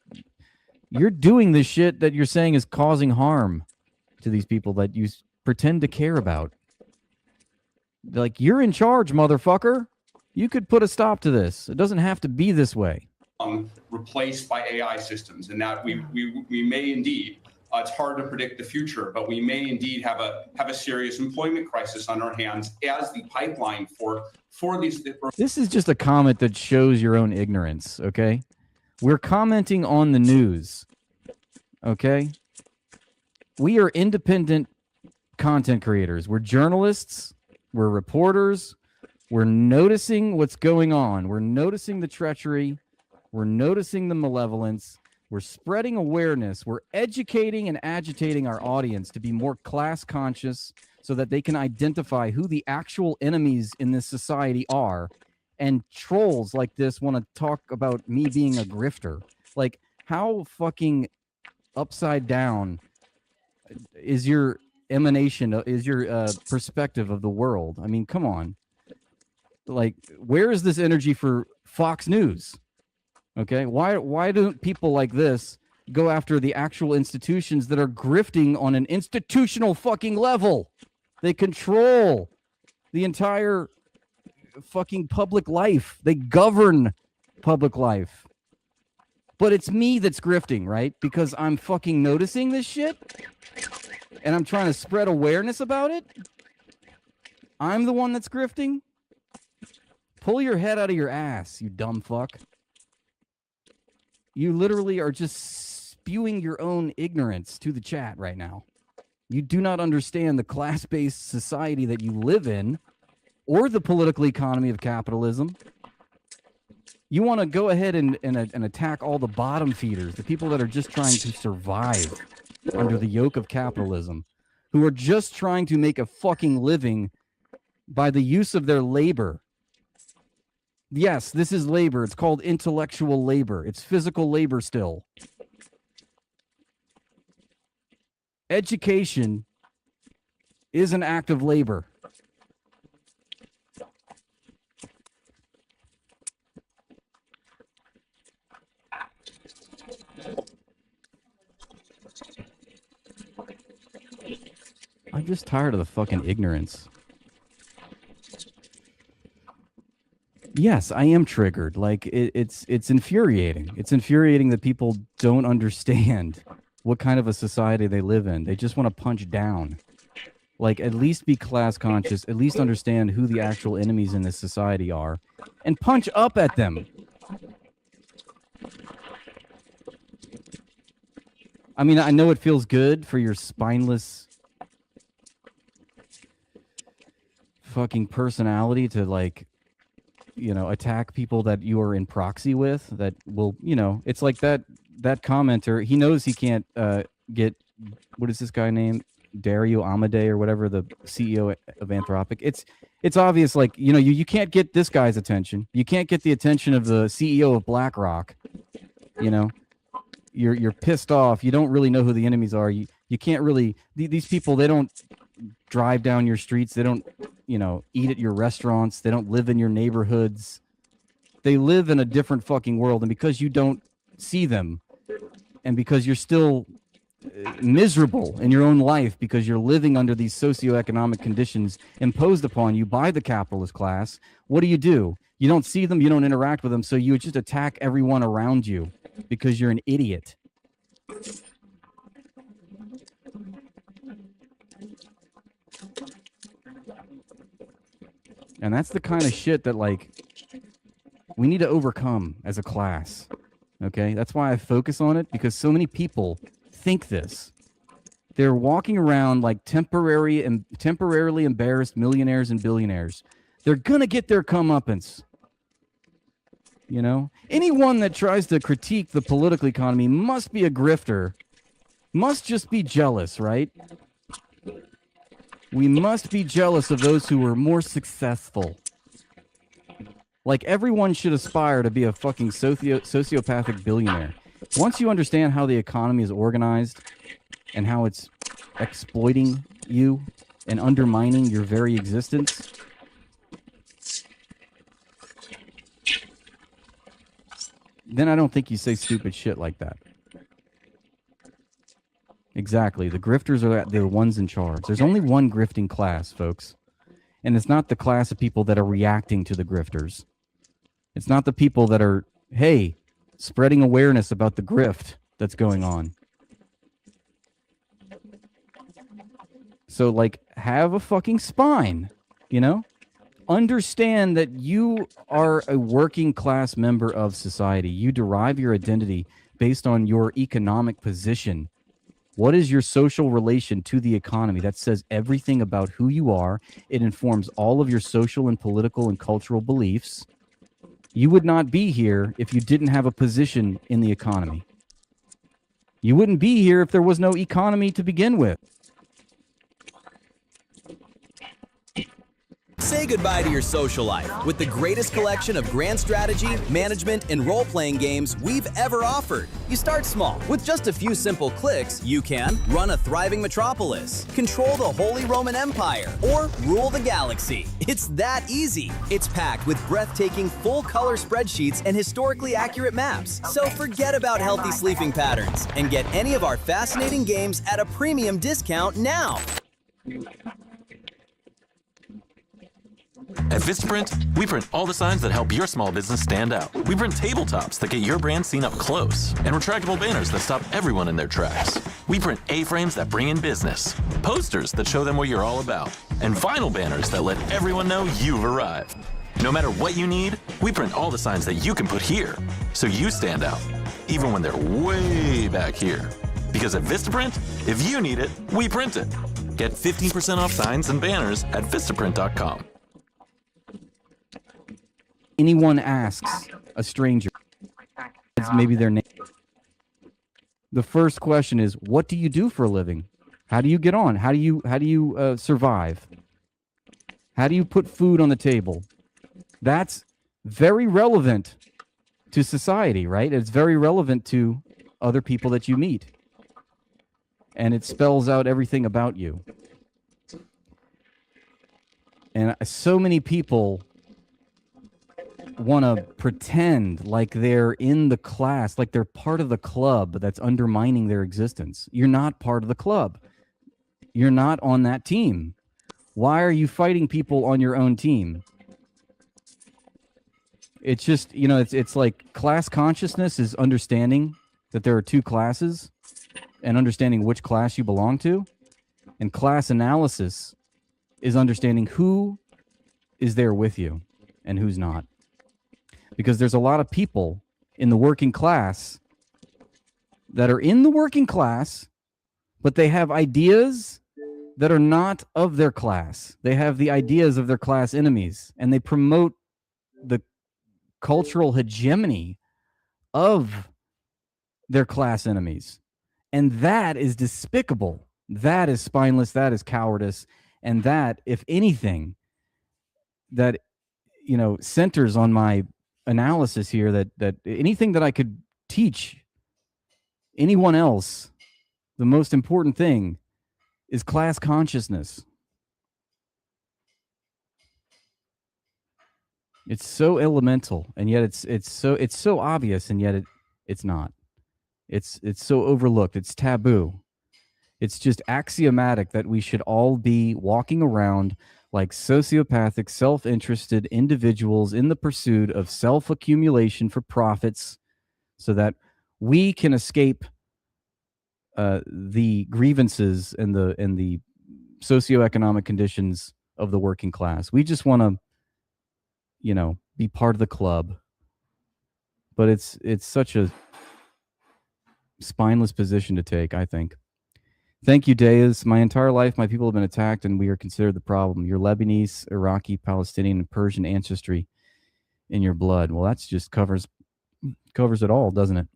you're doing this shit that you're saying is causing harm to these people that you pretend to care about. Like, you're in charge, motherfucker. You could put a stop to this. It doesn't have to be this way. Replaced by AI systems, and that we may indeed, it's hard to predict the future, but we may indeed have a serious employment crisis on our hands as the pipeline for these. This is just a comment that shows your own ignorance, okay? We're commenting on the news, okay? We are independent content creators. We're journalists. We're reporters. We're noticing what's going on. We're noticing the treachery. We're noticing the malevolence. We're spreading awareness. We're educating and agitating our audience to be more class conscious, so that they can identify who the actual enemies in this society are. And trolls like this want to talk about me being a grifter. Like, how fucking upside down is your emanation, is your perspective of the world? I mean, come on. Like, where is this energy for Fox News? Okay, why don't people like this go after the actual institutions that are grifting on an institutional fucking level? They control the entire fucking public life. They govern public life. But it's me that's grifting, right? Because I'm fucking noticing this shit and I'm trying to spread awareness about it. I'm the one that's grifting. Pull your head out of your ass, you dumb fuck. You literally are just spewing your own ignorance to the chat right now. You do not understand the class-based society that you live in or the political economy of capitalism. You want to go ahead and attack all the bottom feeders, the people that are just trying to survive under the yoke of capitalism, who are just trying to make a fucking living by the use of their labor. Yes, this is labor. It's called intellectual labor. It's physical labor still. Education is an act of labor. I'm just tired of the fucking ignorance. Yes, I am triggered. Like, it's infuriating. It's infuriating that people don't understand what kind of a society they live in. They just want to punch down. Like, at least be class conscious. At least understand who the actual enemies in this society are. And punch up at them. I mean, I know it feels good for your spineless fucking personality to, like, you know, attack people that you are in proxy with, that will, you know, it's like that commenter, he knows he can't get, what is this guy named? Dario Amodei or whatever, the CEO of Anthropic. It's obvious, like, you know, you can't get this guy's attention. You can't get the attention of the CEO of BlackRock. You know, you're pissed off. You don't really know who the enemies are. You can't really, these people, they don't drive down your streets. They don't, you know, eat at your restaurants. They don't live in your neighborhoods. They live in a different fucking world. And because you don't see them, and because you're still miserable in your own life, because you're living under these socioeconomic conditions imposed upon you by the capitalist class, what do? You don't see them, you don't interact with them, so you just attack everyone around you because you're an idiot. And that's the kind of shit that, like, we need to overcome as a class. Okay? That's why I focus on it, because so many people think this. They're walking around like temporarily embarrassed millionaires and billionaires. They're gonna get their comeuppance. You know? Anyone that tries to critique the political economy must be a grifter. Must just be jealous, right? We must be jealous of those who are more successful. Like, everyone should aspire to be a fucking sociopathic billionaire. Once you understand how the economy is organized and how it's exploiting you and undermining your very existence, then I don't think you say stupid shit like that. Exactly. The grifters are the ones in charge. There's only one grifting class, folks. And it's not the class of people that are reacting to the grifters. It's not the people that are, hey, spreading awareness about the grift that's going on. So, like, have a fucking spine, you know? Understand that you are a working class member of society. You derive your identity based on your economic position. What is your social relation to the economy? That says everything about who you are. It informs all of your social and political and cultural beliefs. You would not be here if you didn't have a position in the economy. You wouldn't be here if there was no economy to begin with. Say goodbye to your social life with the greatest collection of grand strategy, management, and role-playing games we've ever offered. You start small. With just a few simple clicks, you can run a thriving metropolis, control the Holy Roman Empire, or rule the galaxy. It's that easy. It's packed with breathtaking full-color spreadsheets and historically accurate maps. So forget about healthy sleeping patterns and get any of our fascinating games at a premium discount now. At Vistaprint, we print all the signs that help your small business stand out. We print tabletops that get your brand seen up close, and retractable banners that stop everyone in their tracks. We print A-frames that bring in business, posters that show them what you're all about, and vinyl banners that let everyone know you've arrived. No matter what you need, we print all the signs that you can put here, so you stand out, even when they're way back here. Because at Vistaprint, if you need it, we print it. Get 15% off signs and banners at Vistaprint.com. Anyone asks a stranger, it's maybe their name. The first question is, what do you do for a living? How do you get on? How do you survive? How do you put food on the table? That's very relevant to society, right? It's very relevant to other people that you meet. And it spells out everything about you. And so many people want to pretend like they're in the class, like they're part of the club that's undermining their existence. You're not part of the club. You're not on that team. Why are you fighting people on your own team? It's just, it's like class consciousness is understanding that there are two classes and understanding which class you belong to. And class analysis is understanding who is there with you and who's not. Because there's a lot of people in the working class that are in the working class, but they have ideas that are not of their class. They have the ideas of their class enemies, and they promote the cultural hegemony of their class enemies. And that is despicable. That is spineless. That is cowardice. And that, if anything, that, centers on my analysis here, that anything that I could teach anyone else, the most important thing is class consciousness. It's so elemental, and yet it's so obvious, and yet it's not. It's so overlooked. It's taboo. It's just axiomatic that we should all be walking around like sociopathic, self-interested individuals in the pursuit of self-accumulation for profits so that we can escape the grievances and the socioeconomic conditions of the working class. We just want to, be part of the club. But it's such a spineless position to take, I think. Thank you, Deas. My entire life, my people have been attacked, and we are considered the problem. Your Lebanese, Iraqi, Palestinian, and Persian ancestry in your blood. Well, that's just covers it all, doesn't it?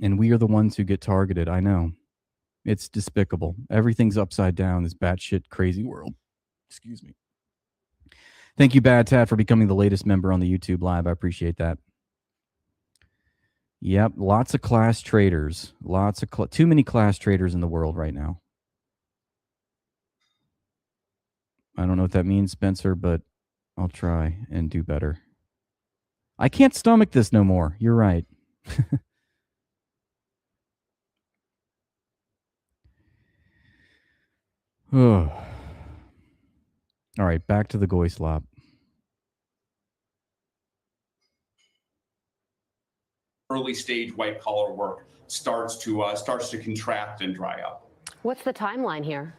And we are the ones who get targeted. I know. It's despicable. Everything's upside down, this batshit crazy world. Excuse me. Thank you, Bad Tat, for becoming the latest member on the YouTube Live. I appreciate that. Yep, lots of class traders. Too many class traders in the world right now. I don't know what that means, Spencer, but I'll try and do better. I can't stomach this no more. You're right. Oh. All right, back to the Goyslop. Early stage white collar work starts to contract and dry up. What's the timeline here?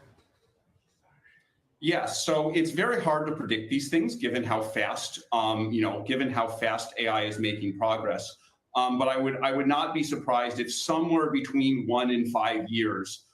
Yes, so it's very hard to predict these things given how fast, AI is making progress. But I would not be surprised if somewhere between 1 and 5 years,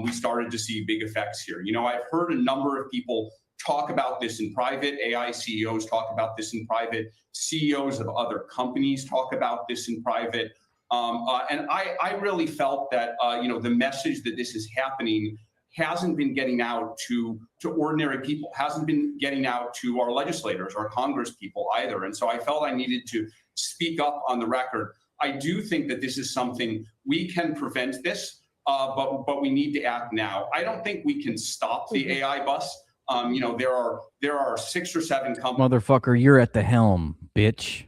we started to see big effects here. I've heard a number of people talk about this in private. AI CEOs talk about this in private. CEOs of other companies talk about this in private. And I really felt that, the message that this is happening hasn't been getting out to ordinary people, hasn't been getting out to our legislators or Congress people either. And so I felt I needed to speak up on the record. I do think that this is something we can prevent this, but we need to act now. I don't think we can stop the AI bus. There are 6 or 7 companies. Motherfucker, you're at the helm, bitch.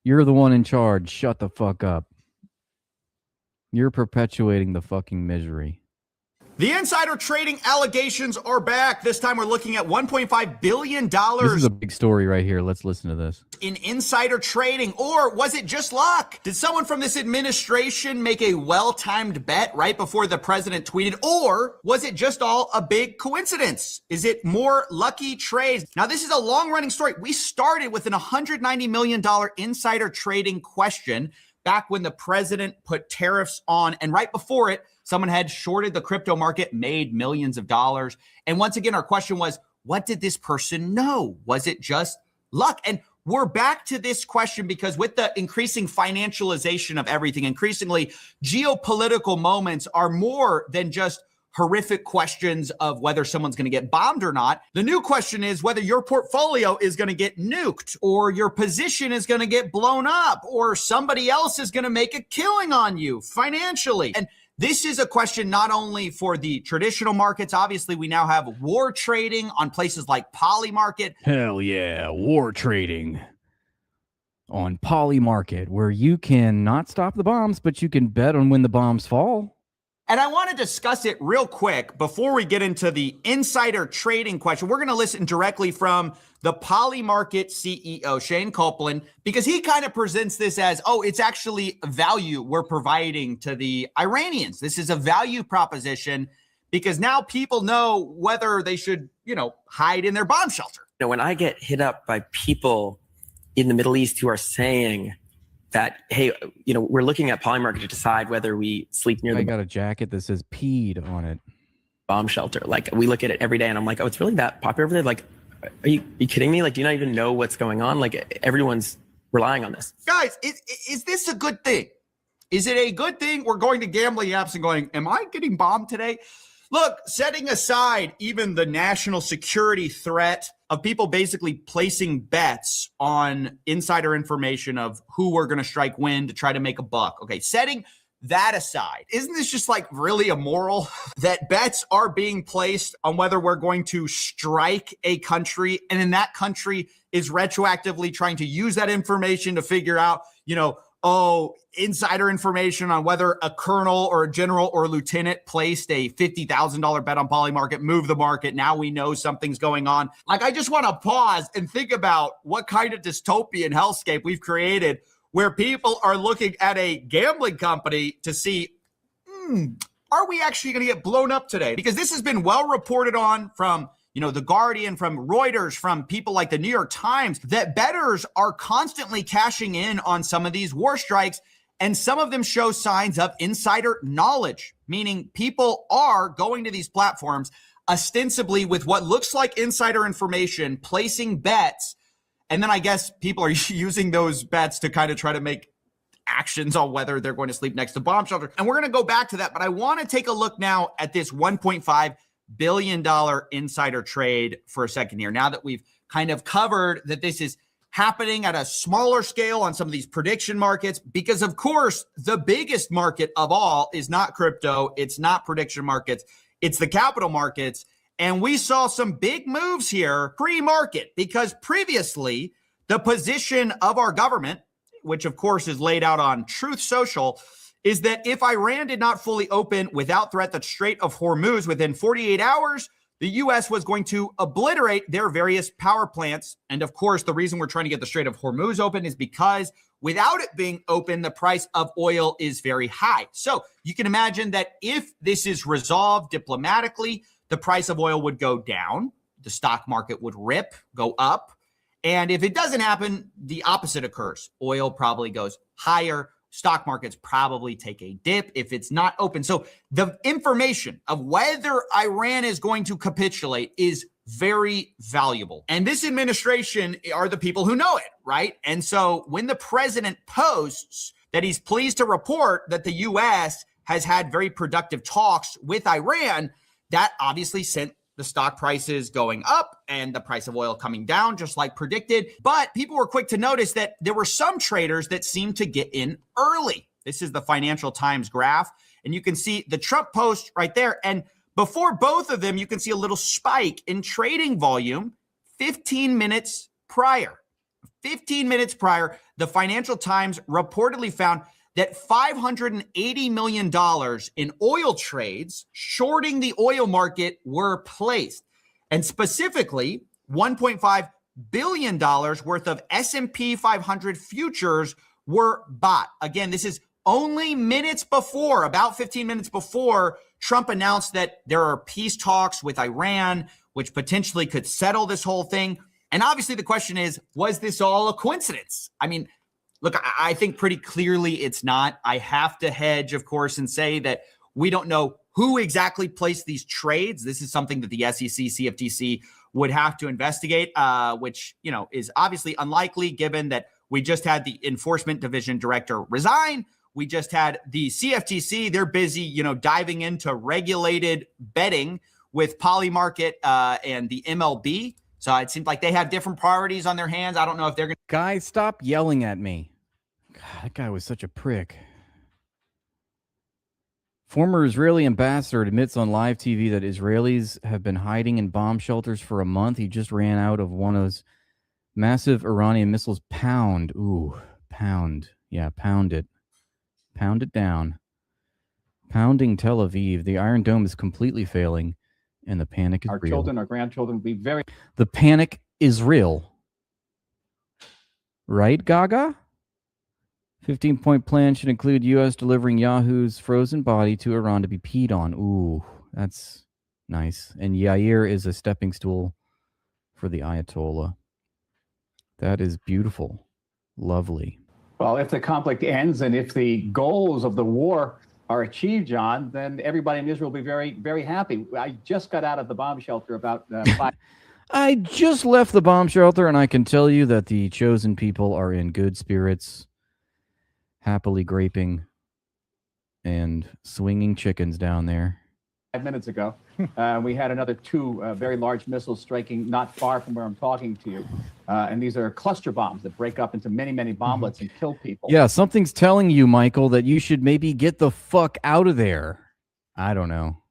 You're the one in charge. Shut the fuck up. You're perpetuating the fucking misery. The insider trading allegations are back. This time we're looking at $1.5 billion This is a big story right here. Let's listen to this. in insider trading. Or was it just luck? Did someone from this administration make a well-timed bet right before the president tweeted? Or was it just all a big coincidence? Is it more lucky trades? Now, this is a long-running story. We started with an $190 million insider trading question back when the president put tariffs on. And right before it, someone had shorted the crypto market, made millions of dollars. And once again, our question was, what did this person know? Was it just luck? And we're back to this question because with the increasing financialization of everything, increasingly geopolitical moments are more than just horrific questions of whether someone's going to get bombed or not. The new question is whether your portfolio is going to get nuked or your position is going to get blown up or somebody else is going to make a killing on you financially. And this is a question not only for the traditional markets. Obviously, we now have war trading on places like Polymarket. Hell yeah, war trading on Polymarket, where you can not stop the bombs, but you can bet on when the bombs fall. And I want to discuss it real quick before we get into the insider trading question. We're going to listen directly from the Polymarket CEO, Shane Copeland, because he kind of presents this as, oh, it's actually value we're providing to the Iranians. This is a value proposition because now people know whether they should, hide in their bomb shelter. When I get hit up by people in the Middle East who are saying that, hey, we're looking at Polymarket to decide whether we sleep near I got a jacket that says peed on it. Bomb shelter. Like, we look at it every day and I'm like, oh, it's really that popular over there? Like, are you kidding me? Like, do you not even know what's going on? Like, everyone's relying on this. Guys, is this a good thing? Is it a good thing? We're going to gambling apps and going, am I getting bombed today? Look, setting aside even the national security threat of people basically placing bets on insider information of who we're going to strike when to try to make a buck. Okay, setting that aside, isn't this just like really immoral that bets are being placed on whether we're going to strike a country and then that country is retroactively trying to use that information to figure out, insider information on whether a colonel or a general or a lieutenant placed a $50,000 bet on Polymarket, move the market. Now we know something's going on. Like, I just want to pause and think about what kind of dystopian hellscape we've created where people are looking at a gambling company to see, are we actually going to get blown up today? Because this has been well reported on from The Guardian, from Reuters, from people like the New York Times, that bettors are constantly cashing in on some of these war strikes, and some of them show signs of insider knowledge, meaning people are going to these platforms ostensibly with what looks like insider information, placing bets, and then I guess people are using those bets to kind of try to make actions on whether they're going to sleep next to bomb shelter. And we're going to go back to that, but I want to take a look now at this $1.5 billion insider trade for a second here. Now that we've kind of covered that this is happening at a smaller scale on some of these prediction markets, because of course, the biggest market of all is not crypto. It's not prediction markets. It's the capital markets. And we saw some big moves here pre-market because previously the position of our government, which of course is laid out on Truth Social, is that if Iran did not fully open without threat the Strait of Hormuz within 48 hours, the U.S. was going to obliterate their various power plants. And of course, the reason we're trying to get the Strait of Hormuz open is because without it being open, the price of oil is very high. So you can imagine that if this is resolved diplomatically, the price of oil would go down, the stock market would rip, go up. And if it doesn't happen, the opposite occurs. Oil probably goes higher. Stock markets probably take a dip if it's not open. So the information of whether Iran is going to capitulate is very valuable. And this administration are the people who know it, right? And so when the president posts that he's pleased to report that the U.S. has had very productive talks with Iran, that obviously sent the stock prices going up and the price of oil coming down, just like predicted. But people were quick to notice that there were some traders that seemed to get in early. This is the Financial Times graph. And you can see the Trump post right there. And before both of them, you can see a little spike in trading volume 15 minutes prior. 15 minutes prior, the Financial Times reportedly found that $580 million in oil trades shorting the oil market were placed. And specifically, $1.5 billion worth of S&P 500 futures were bought. Again, this is only minutes before, about 15 minutes before Trump announced that there are peace talks with Iran, which potentially could settle this whole thing. And obviously the question is, was this all a coincidence? I mean, look, I think pretty clearly it's not. I have to hedge, of course, and say that we don't know who exactly placed these trades. This is something that the SEC, CFTC would have to investigate, which, is obviously unlikely given that we just had the enforcement division director resign. We just had the CFTC. They're busy, diving into regulated betting with Polymarket and the MLB. So it seems like they have different priorities on their hands. I don't know if they're going to... Guys, stop yelling at me. God, that guy was such a prick. Former Israeli ambassador admits on live TV that Israelis have been hiding in bomb shelters for a month. He just ran out of one of those massive Iranian missiles. Pound. Ooh, pound. Yeah, pound it. Pound it down. Pounding Tel Aviv. The Iron Dome is completely failing. And the panic is real. Our children, our grandchildren will be very... The panic is real. Right, Gaga? 15-point plan should include U.S. delivering Yahoo's frozen body to Iran to be peed on. Ooh, that's nice. And Yair is a stepping stool for the Ayatollah. That is beautiful. Lovely. Well, if the conflict ends and if the goals of the war are achieved, John, then everybody in Israel will be very, very happy. I just got out of the bomb shelter about 5... I just left the bomb shelter, and I can tell you that the chosen people are in good spirits, happily graping and swinging chickens down there. 5 minutes ago, we had another two very large missiles striking not far from where I'm talking to you. And these are cluster bombs that break up into many, many bomblets and kill people. Yeah, something's telling you, Michael, that you should maybe get the fuck out of there. I don't know.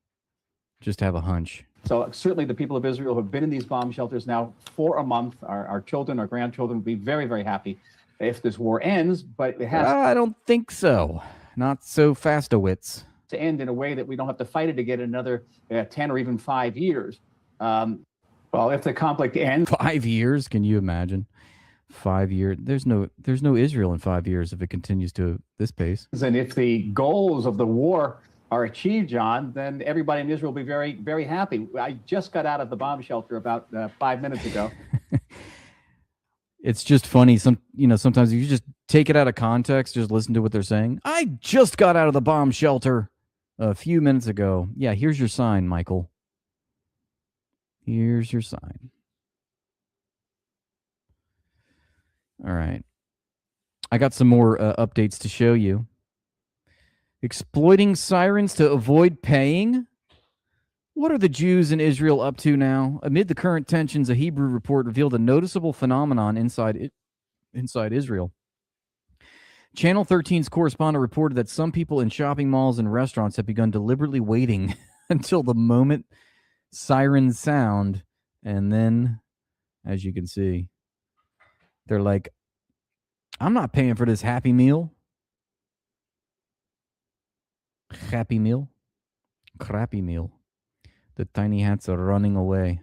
Just have a hunch. So certainly the people of Israel who have been in these bomb shelters now for a month, our children, our grandchildren will be very, very happy if this war ends. But it has... I don't think so. Not so fast-a-wits. To end in a way that we don't have to fight it again another 10 or even 5 years. Well, if the conflict ends... 5 years? Can you imagine? 5 years? There's no Israel in 5 years if it continues to this pace. And if the goals of the war are achieved, John, then everybody in Israel will be very, very happy. I just got out of the bomb shelter about 5 minutes ago. It's just funny. Sometimes you just take it out of context, just listen to what they're saying. I just got out of the bomb shelter a few minutes ago. Yeah, here's your sign, Michael. Here's your sign. All right. I got some more updates to show you. Exploiting sirens to avoid paying? What are the Jews in Israel up to now? Amid the current tensions, a Hebrew report revealed a noticeable phenomenon inside Israel. Channel 13's correspondent reported that some people in shopping malls and restaurants have begun deliberately waiting until the moment sirens sound, and then, as you can see, they're like, I'm not paying for this Happy Meal. Happy Meal? Crappy Meal. The tiny hats are running away.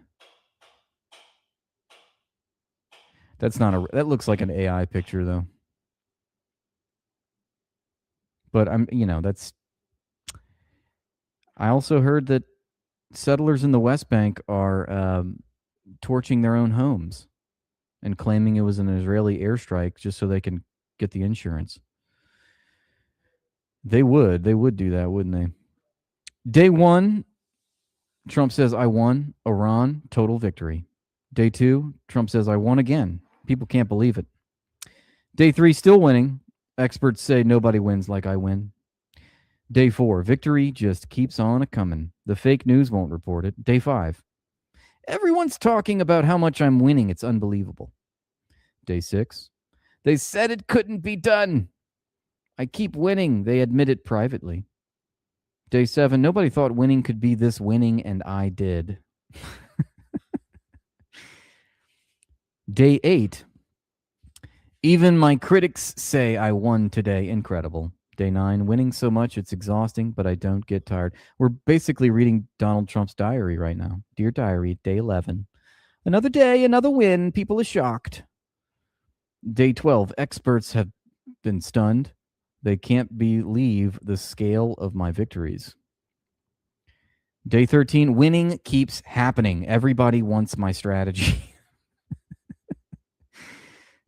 That looks like an AI picture, though. But I also heard that settlers in the West Bank are torching their own homes and claiming it was an Israeli airstrike just so they can get the insurance. They would do that, wouldn't they? Day one, Trump says, I won. Iran, total victory. Day two, Trump says, I won again. People can't believe it. Day three, still winning. Experts say nobody wins like I win. Day 4, victory just keeps on a-coming. The fake news won't report it. Day 5, everyone's talking about how much I'm winning. It's unbelievable. Day 6, they said it couldn't be done. I keep winning. They admit it privately. Day 7, nobody thought winning could be this winning, and I did. Day 8, even my critics say I won today. Incredible. Day 9, winning so much it's exhausting, but I don't get tired. We're basically reading Donald Trump's diary right now. Dear Diary, Day 11. Another day, another win. People are shocked. Day 12, experts have been stunned. They can't believe the scale of my victories. Day 13, winning keeps happening. Everybody wants my strategy.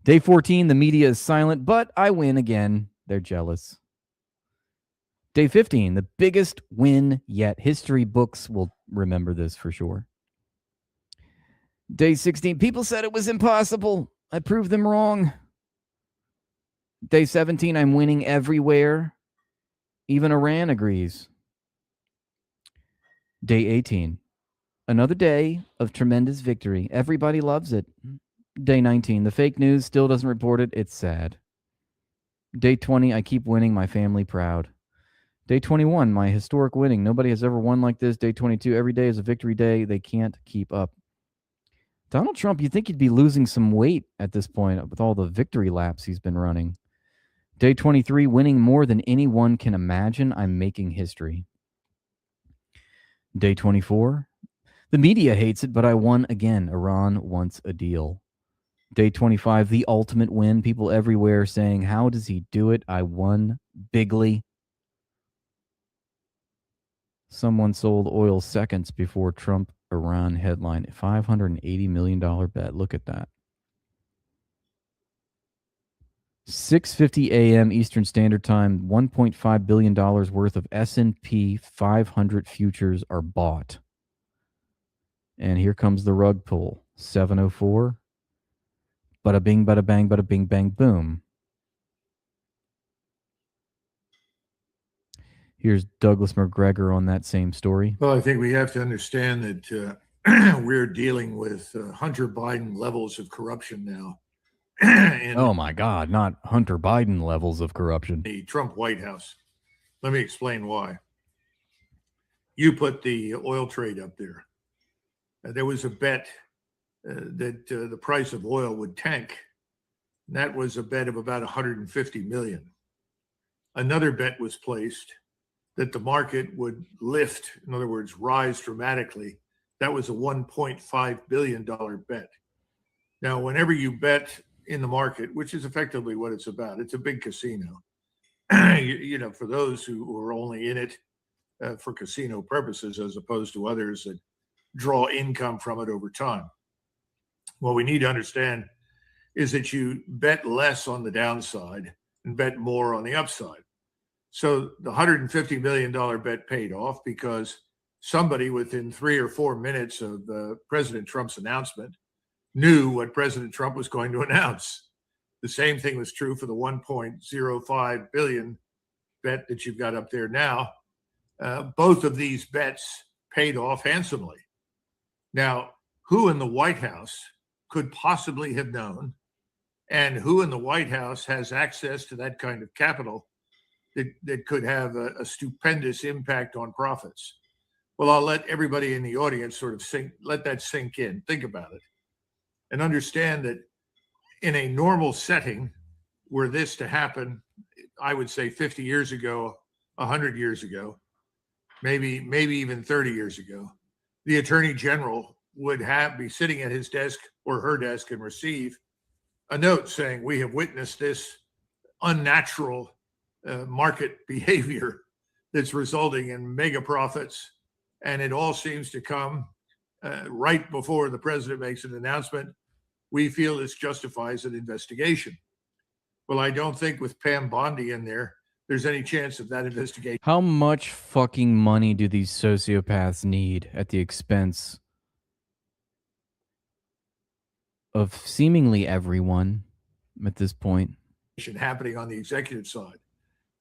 Day 14, the media is silent, but I win again. They're jealous. Day 15, the biggest win yet. History books will remember this for sure. Day 16, people said it was impossible. I proved them wrong. Day 17, I'm winning everywhere. Even Iran agrees. Day 18, another day of tremendous victory. Everybody loves it. Day 19, the fake news still doesn't report it. It's sad. Day 20, I keep winning, my family proud. Day 21, my historic winning. Nobody has ever won like this. Day 22, every day is a victory day. They can't keep up. Donald Trump, you'd think he'd be losing some weight at this point with all the victory laps he's been running. Day 23, winning more than anyone can imagine. I'm making history. Day 24, the media hates it, but I won again. Iran wants a deal. Day 25, the ultimate win. People everywhere saying, how does he do it? I won bigly. Someone sold oil seconds before Trump-Iran headline. $580 million bet. Look at that. 6:50 a.m. Eastern Standard Time, $1.5 billion worth of S&P 500 futures are bought. And here comes the rug pull. 7:04. Bada bing, bada bang, bada bing, bang, boom. Here's Douglas McGregor on that same story. Well, I think we have to understand that we're dealing with Hunter Biden levels of corruption now. Oh my God, not Hunter Biden levels of corruption. The Trump White House. Let me explain why. You put the oil trade up there. There was a bet that the price of oil would tank. And that was a bet of about 150 million. Another bet was placed that the market would lift, in other words, rise dramatically. That was a $1.5 billion bet. Now, whenever you bet in the market, which is effectively what it's about, it's a big casino. You know, for those who are only in it for casino purposes, as opposed to others that draw income from it over time. What we need to understand is that you bet less on the downside and bet more on the upside. So the $150 million bet paid off because somebody within 3 or 4 minutes of President Trump's announcement knew what President Trump was going to announce. The same thing was true for the 1.05 billion bet that you've got up there now. Both of these bets paid off handsomely. Now, who in the White House could possibly have known, and who in the White House has access to that kind of capital that could have a stupendous impact on profits? Well, I'll let everybody in the audience sort of let that sink in. Think about it. And understand that in a normal setting, were this to happen, I would say 50 years ago, 100 years ago, maybe even 30 years ago, the Attorney General would be sitting at his desk or her desk and receive a note saying, we have witnessed this unnatural market behavior that's resulting in mega profits. And it all seems to come right before the president makes an announcement. We feel this justifies an investigation. Well, I don't think with Pam Bondi in there's any chance of that investigation. How much fucking money do these sociopaths need at the expense of seemingly everyone at this point? Happening on the executive side.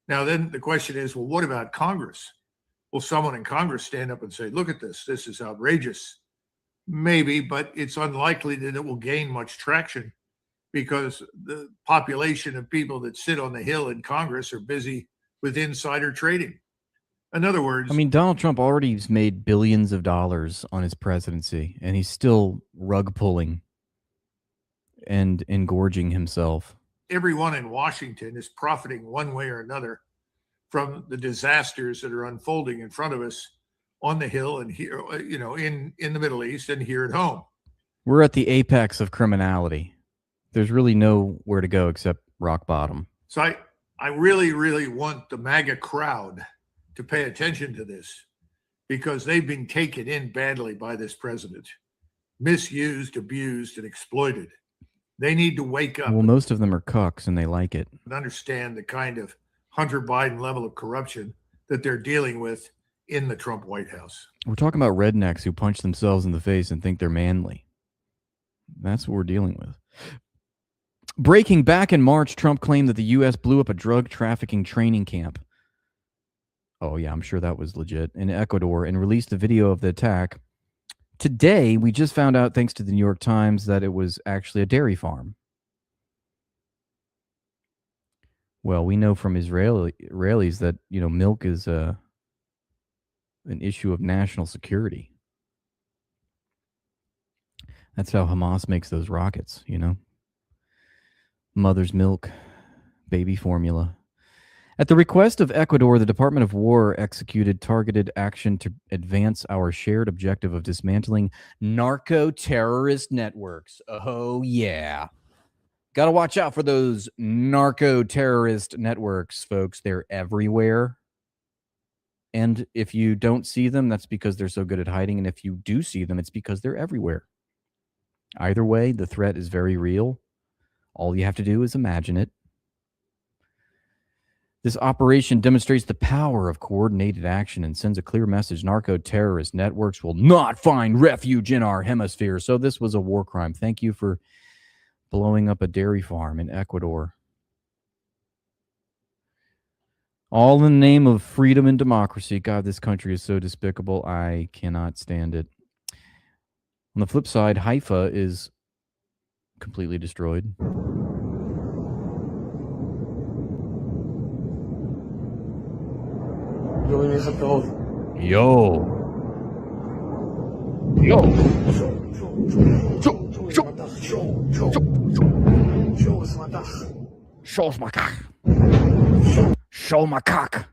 Now, then the question is, well, what about Congress? Will someone in Congress stand up and say, look at this, this is outrageous? Maybe, but it's unlikely that it will gain much traction because the population of people that sit on the Hill in Congress are busy with insider trading. In other words, I mean, Donald Trump already has made billions of dollars on his presidency, and he's still rug pulling and engorging himself. everyone in Washington is profiting one way or another from the disasters that are unfolding in front of us on the Hill and here, you know, in the Middle East and here at home. We're at the apex of criminality. There's really nowhere to go except rock bottom. So I really, really want the MAGA crowd to pay attention to this because they've been taken in badly by this president, misused, abused, and exploited. They need to wake up Well, most of them are cucks and they like it. and understand the kind of Hunter Biden level of corruption that they're dealing with in the Trump White House. We're talking about rednecks who punch themselves in the face and think they're manly. That's what we're dealing with. Breaking back in March, Trump claimed that the U.S. blew up a drug trafficking training camp. Oh, yeah, I'm sure that was legit. In Ecuador, and released a video of the attack. Today, we just found out, thanks to the New York Times, that it was actually a dairy farm. Well, we know from Israelis that, you know, milk is an issue of national security. That's how Hamas makes those rockets, you know. Mother's milk, baby formula. At the request of Ecuador, the Department of War executed targeted action to advance our shared objective of dismantling narco-terrorist networks. Oh, yeah. Got to watch out for those narco-terrorist networks, folks. They're everywhere. And if you don't see them, that's because they're so good at hiding. And if you do see them, it's because they're everywhere. Either way, the threat is very real. All you have to do is imagine it. This operation demonstrates the power of coordinated action and sends a clear message. Narco-terrorist networks will not find refuge in our hemisphere. So this was a war crime. Thank you for blowing up a dairy farm in Ecuador. All in the name of freedom and democracy. God, this country is so despicable. I cannot stand it. On the flip side, Haifa is completely destroyed. Yo. Show my cock. Show my cock.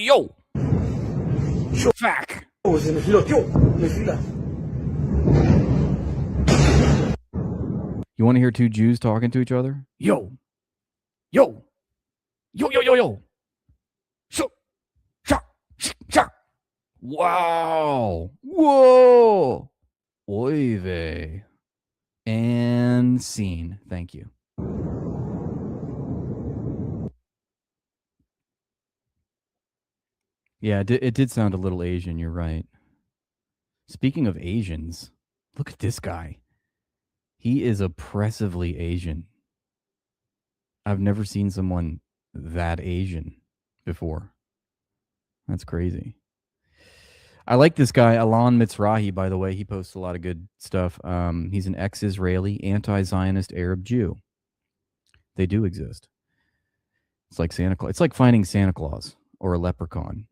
Yo. Fuck. You want to hear two Jews talking to each other? Yo. Yo. Yo, yo, yo, yo. Sho. Sha. Sha. Wow. Whoa. Oy vey. And scene. Thank you. Yeah, it did sound a little Asian. You're right. Speaking of Asians, look at this guy. He is oppressively Asian. I've never seen someone that Asian before. That's crazy. I like this guy, Alon Mizrahi, by the way. He posts a lot of good stuff. He's an ex-Israeli, anti-Zionist Arab Jew. They do exist. It's like Santa Claus. It's like finding Santa Claus or a leprechaun.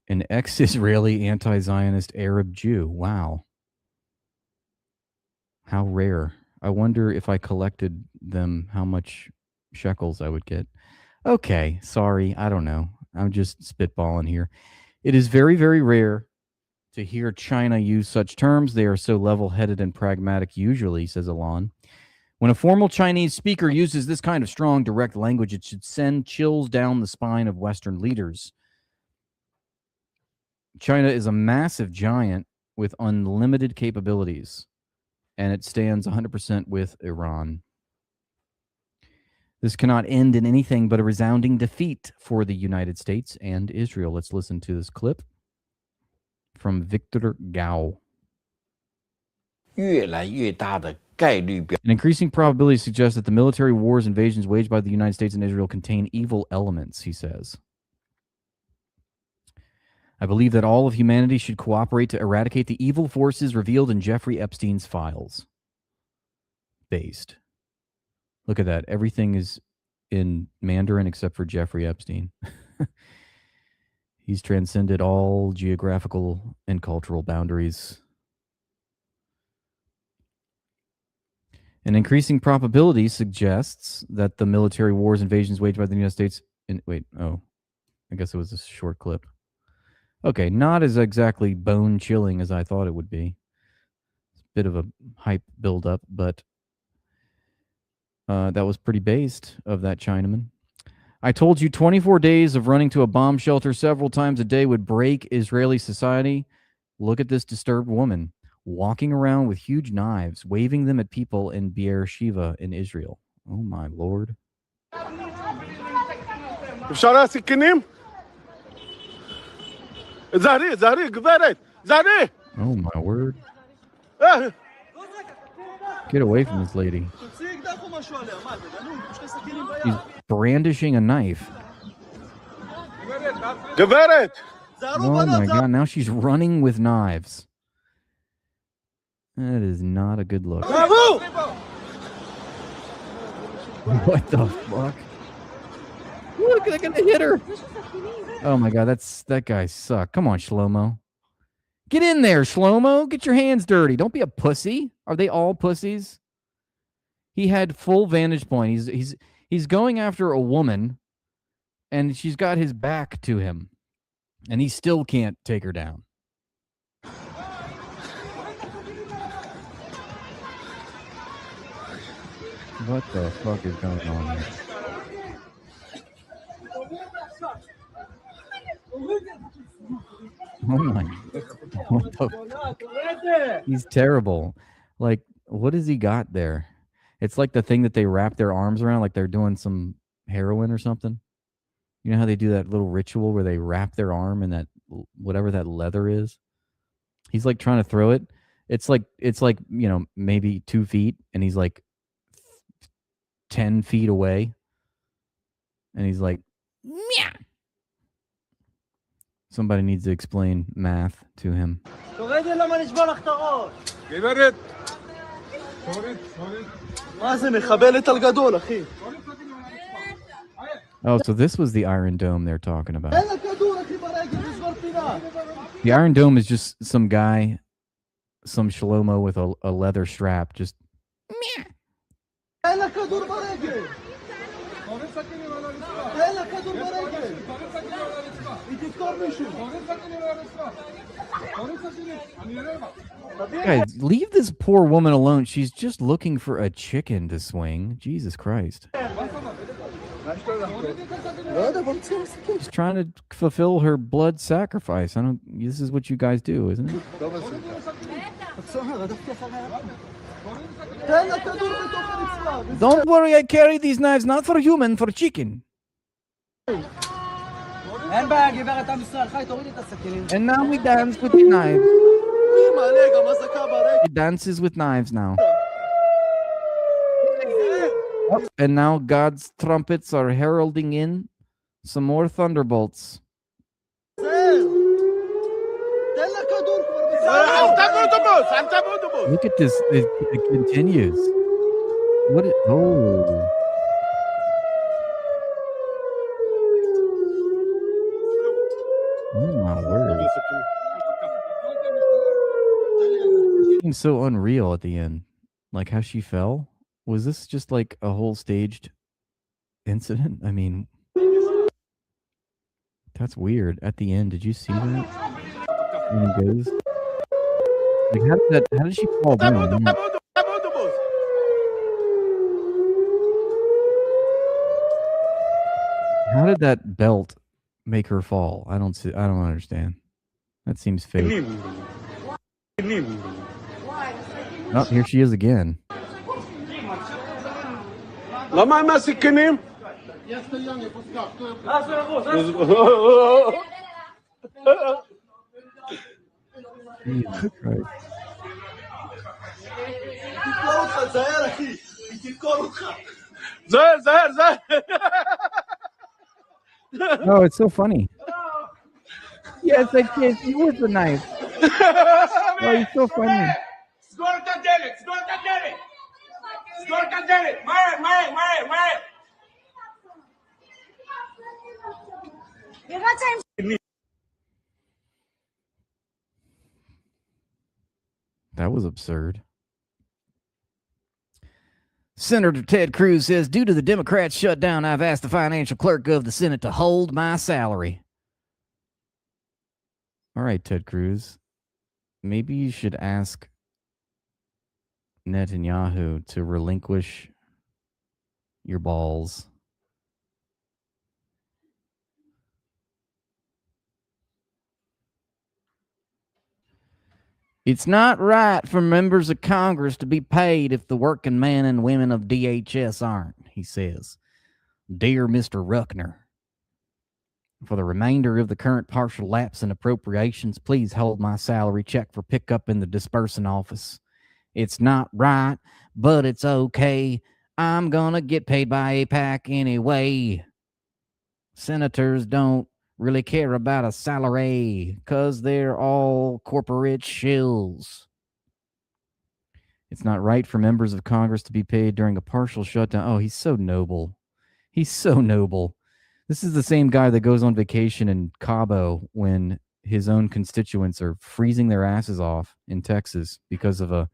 An ex-Israeli, anti-Zionist Arab Jew. Wow. How rare. I wonder if I collected them, how much shekels I would get. Okay, sorry. I don't know. I'm just spitballing here. It is very, very rare to hear China use such terms. They are so level-headed and pragmatic usually, says Alon. When a formal Chinese speaker uses this kind of strong, direct language, it should send chills down the spine of Western leaders. China is a massive giant with unlimited capabilities, and it stands 100% with Iran. This cannot end in anything but a resounding defeat for the United States and Israel. Let's listen to this clip from Victor Gao. 越来越大的 An increasing probability suggests that the military wars invasions waged by the United States and Israel contain evil elements, he says. I believe that all of humanity should cooperate to eradicate the evil forces revealed in Jeffrey Epstein's files. Based. Look at that. Everything is in Mandarin except for Jeffrey Epstein. He's transcended all geographical and cultural boundaries. An increasing probability suggests that the military wars invasions waged by the United States... I guess it was a short clip. Okay, not as exactly bone-chilling as I thought it would be. It's a bit of a hype build-up, but that was pretty based of that Chinaman. I told you 24 days of running to a bomb shelter several times a day would break Israeli society. Look at this disturbed woman walking around with huge knives, waving them at people in Beersheba in Israel. Oh, my Lord. אפשר להסיכנים? זהרי, גברת, זהרי! Oh, my word. Get away from this lady. She's brandishing a knife. גברת! Oh, my God. Now she's running with knives. That is not a good look. What the fuck? Look, they're gonna hit her. Oh my God, that guy sucked. Come on, Shlomo. Get in there, Shlomo. Get your hands dirty. Don't be a pussy. Are they all pussies? He had full vantage point. He's going after a woman, and she's got his back to him, and he still can't take her down. What the fuck is going on here? Oh my! What the fuck? He's terrible. Like, what has he got there? It's like the thing that they wrap their arms around, like they're doing some heroin or something. You know how they do that little ritual where they wrap their arm in that whatever that leather is? He's like trying to throw it. It's like maybe 2 feet, and he's like 10 feet away, and he's like, meow. Somebody needs to explain math to him. Oh, so this was the Iron Dome they're talking about. The Iron Dome is just some guy, some Shlomo with a leather strap, just meow. Guys, leave this poor woman alone. She's just looking for a chicken to swing. Jesus Christ. She's trying to fulfill her blood sacrifice. This is what you guys do, isn't it? Don't worry, I carry these knives not for human, for chicken. And now we dance with the knives. He dances with knives now. And now God's trumpets are heralding in some more thunderbolts. Look at this. It continues. Oh. Oh my word. It seems so unreal at the end. Like how she fell. Was this just like a whole staged incident? I mean, that's weird. At the end, did you see that? When he goes? Like how did she fall down? How did that belt make her fall? I don't understand. That seems fake. Oh, here she is again. למה הם הסיכנים? Jesus Christ. زهر اخي زهر Oh, it's so funny. Yes, I did. You with the knife. Oh, he's so funny. That was absurd. Senator Ted Cruz says, due to the Democrats' shutdown, I've asked the financial clerk of the Senate to hold my salary. All right, Ted Cruz. Maybe you should ask Netanyahu to relinquish your balls. It's not right for members of Congress to be paid if the working men and women of DHS aren't, he says. Dear Mr. Ruckner, for the remainder of the current partial lapse in appropriations, please hold my salary check for pickup in the disbursing office. It's not right, but it's okay. I'm gonna get paid by AIPAC anyway. Senators don't really care about a salary because they're all corporate shills. It's not right for members of Congress to be paid during a partial shutdown. Oh, he's so noble. He's so noble. This is the same guy that goes on vacation in Cabo when his own constituents are freezing their asses off in Texas because of a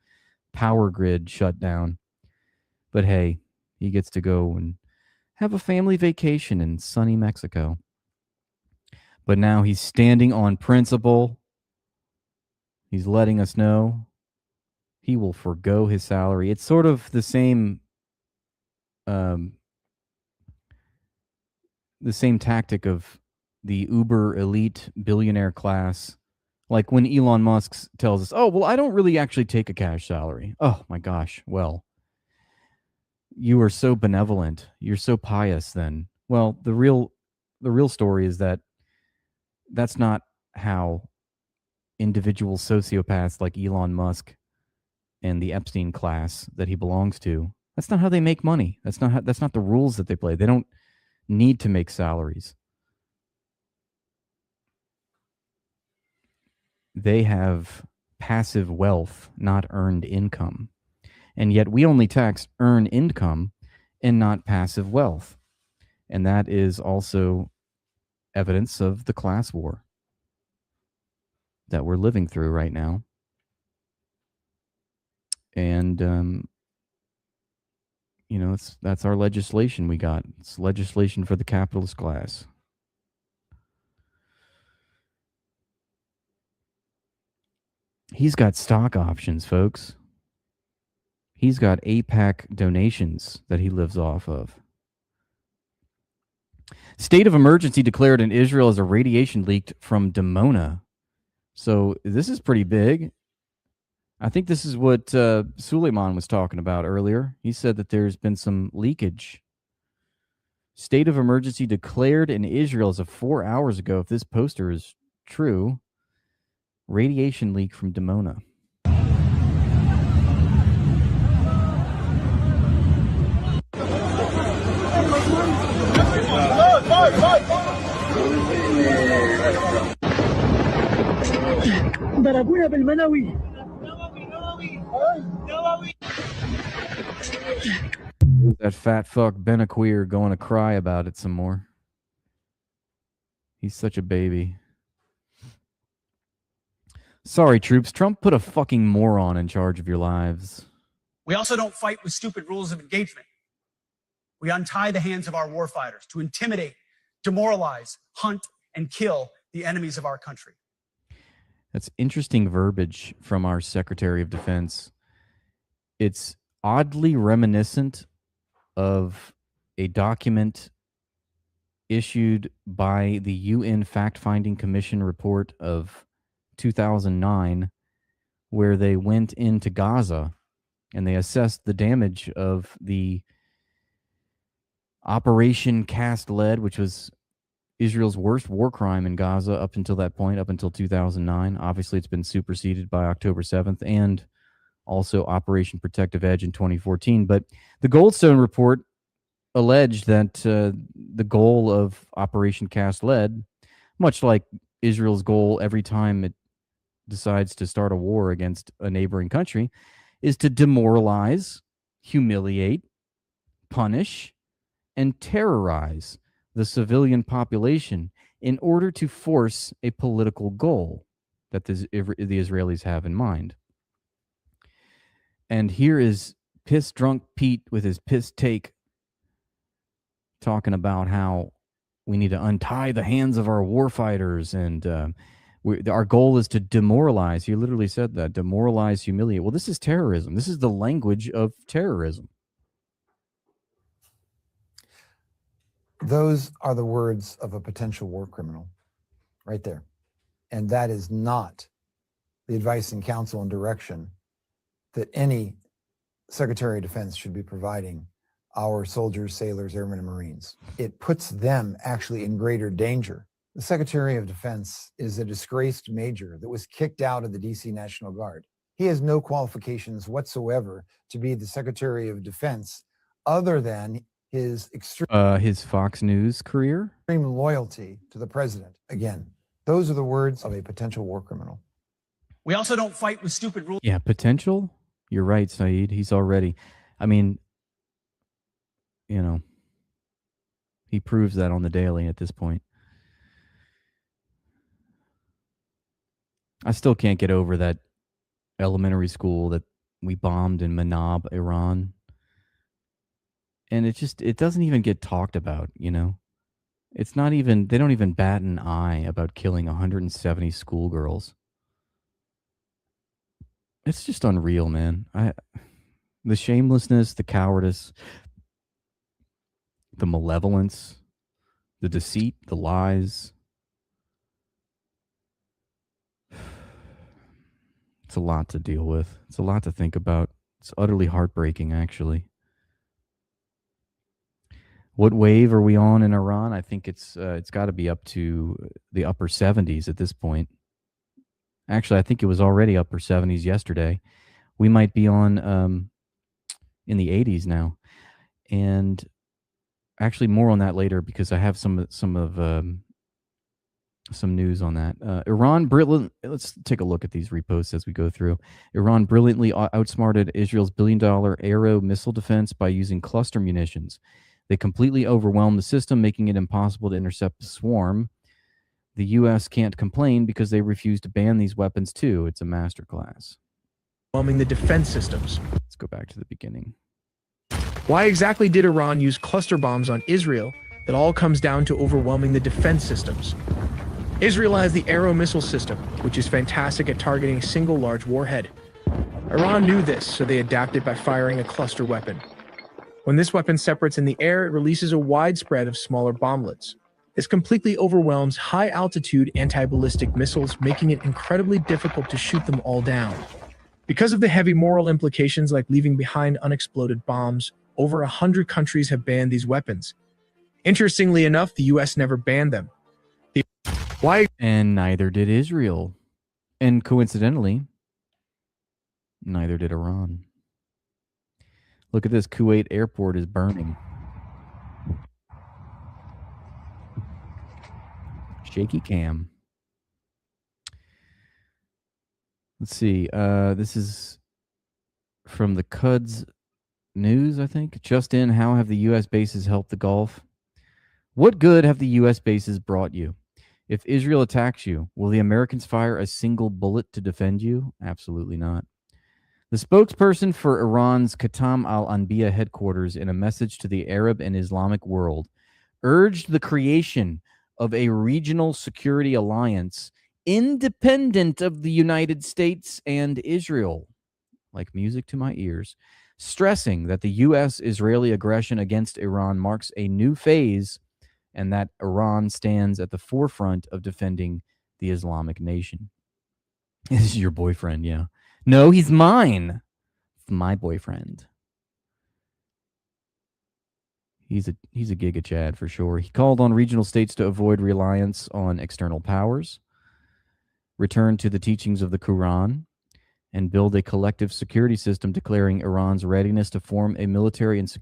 power grid shutdown. But hey, he gets to go and have a family vacation in sunny Mexico. But now he's standing on principle. He's letting us know he will forgo his salary. It's sort of the same tactic of the uber elite billionaire class. Like when Elon Musk tells us, oh, well, I don't really actually take a cash salary. Oh my gosh. Well, you are so benevolent. You're so pious then. Well, the real story is that that's not how individual sociopaths like Elon Musk and the Epstein class that he belongs to, that's not how they make money. That's not the rules that they play. They don't need to make salaries. They have passive wealth, not earned income. And yet we only tax earned income and not passive wealth. And that is also evidence of the class war that we're living through right now. And, that's our legislation we got. It's legislation for the capitalist class. He's got stock options, folks. He's got AIPAC donations that he lives off of. State of emergency declared in Israel as a radiation leaked from Dimona. So this is pretty big. I think this is what Suleiman was talking about earlier. He said that there's been some leakage. State of emergency declared in Israel as of 4 hours ago. If this poster is true, radiation leak from Dimona. ضربونا بالمنوي. That fat fuck Benaquir going to cry about it some more. He's such a baby. Sorry, troops. Trump put a fucking moron in charge of your lives. We also don't fight with stupid rules of engagement. We untie the hands of our warfighters to intimidate, demoralize, hunt, and kill the enemies of our country. That's interesting verbiage from our Secretary of Defense. It's oddly reminiscent of a document issued by the UN Fact-Finding Commission report of 2009, where they went into Gaza and they assessed the damage of the Operation Cast Lead, which was Israel's worst war crime in Gaza up until that point, up until 2009. Obviously, it's been superseded by October 7th and also Operation Protective Edge in 2014. But the Goldstone report alleged that the goal of Operation Cast Lead, much like Israel's goal every time it decides to start a war against a neighboring country, is to demoralize, humiliate, punish, and terrorize the civilian population in order to force a political goal that the Israelis have in mind. And here is piss drunk Pete with his piss take, talking about how we need to untie the hands of our warfighters, and our goal is to demoralize. He literally said that, demoralize, humiliate. Well, this is terrorism. This is the language of terrorism. Those are the words of a potential war criminal right there. And that is not the advice and counsel and direction that any Secretary of Defense should be providing our soldiers, sailors, airmen, and Marines. It puts them actually in greater danger. The Secretary of Defense is a disgraced major that was kicked out of the DC National Guard. He has no qualifications whatsoever to be the Secretary of Defense other than his his Fox News career, extreme loyalty to the president. Again, those are the words of a potential war criminal. We also don't fight with stupid rules. Yeah, potential. You're right, Saeed. He's already, I mean, you know, he proves that on the daily at this point. I still can't get over that elementary school that we bombed in Manab, Iran. And it doesn't even get talked about, you know? It's not even, they don't even bat an eye about killing 170 schoolgirls. It's just unreal, man. The shamelessness, the cowardice, the malevolence, the deceit, the lies. It's a lot to deal with. It's a lot to think about. It's utterly heartbreaking, actually. What wave are we on in Iran? I think it's got to be up to the upper 70s at this point. Actually, I think it was already upper 70s yesterday. We might be on in the 80s now. And actually more on that later because I have some news on that. Iran brilliant. Let's take a look at these reposts as we go through. Iran brilliantly outsmarted Israel's billion-dollar Arrow missile defense by using cluster munitions. They completely overwhelmed the system, making it impossible to intercept the swarm. The U.S. can't complain because they refuse to ban these weapons too. It's a masterclass. Overwhelming the defense systems. Let's go back to the beginning. Why exactly did Iran use cluster bombs on Israel? It all comes down to overwhelming the defense systems. Israel has the Arrow missile system, which is fantastic at targeting a single large warhead. Iran knew this, so they adapted by firing a cluster weapon. When this weapon separates in the air, it releases a wide spread of smaller bomblets. This completely overwhelms high-altitude anti-ballistic missiles, making it incredibly difficult to shoot them all down. Because of the heavy moral implications like leaving behind unexploded bombs, over 100 countries have banned these weapons. Interestingly enough, the U.S. never banned them. Why? And neither did Israel. And coincidentally, neither did Iran. Look at this. Kuwait airport is burning. Shaky cam. Let's see. This is from the Quds News, I think. Just in, how have the U.S. bases helped the Gulf? What good have the U.S. bases brought you? If Israel attacks you, will the Americans fire a single bullet to defend you? Absolutely not. The spokesperson for Iran's Khatam al-Anbiya headquarters, in a message to the Arab and Islamic world, urged the creation of a regional security alliance independent of the United States and Israel. Like music to my ears. Stressing that the U.S.-Israeli aggression against Iran marks a new phase and that Iran stands at the forefront of defending the Islamic nation. This is your boyfriend, yeah. No, he's mine. My boyfriend. He's a Giga Chad for sure. He called on regional states to avoid reliance on external powers, return to the teachings of the Quran, and build a collective security system declaring Iran's readiness to form a military and security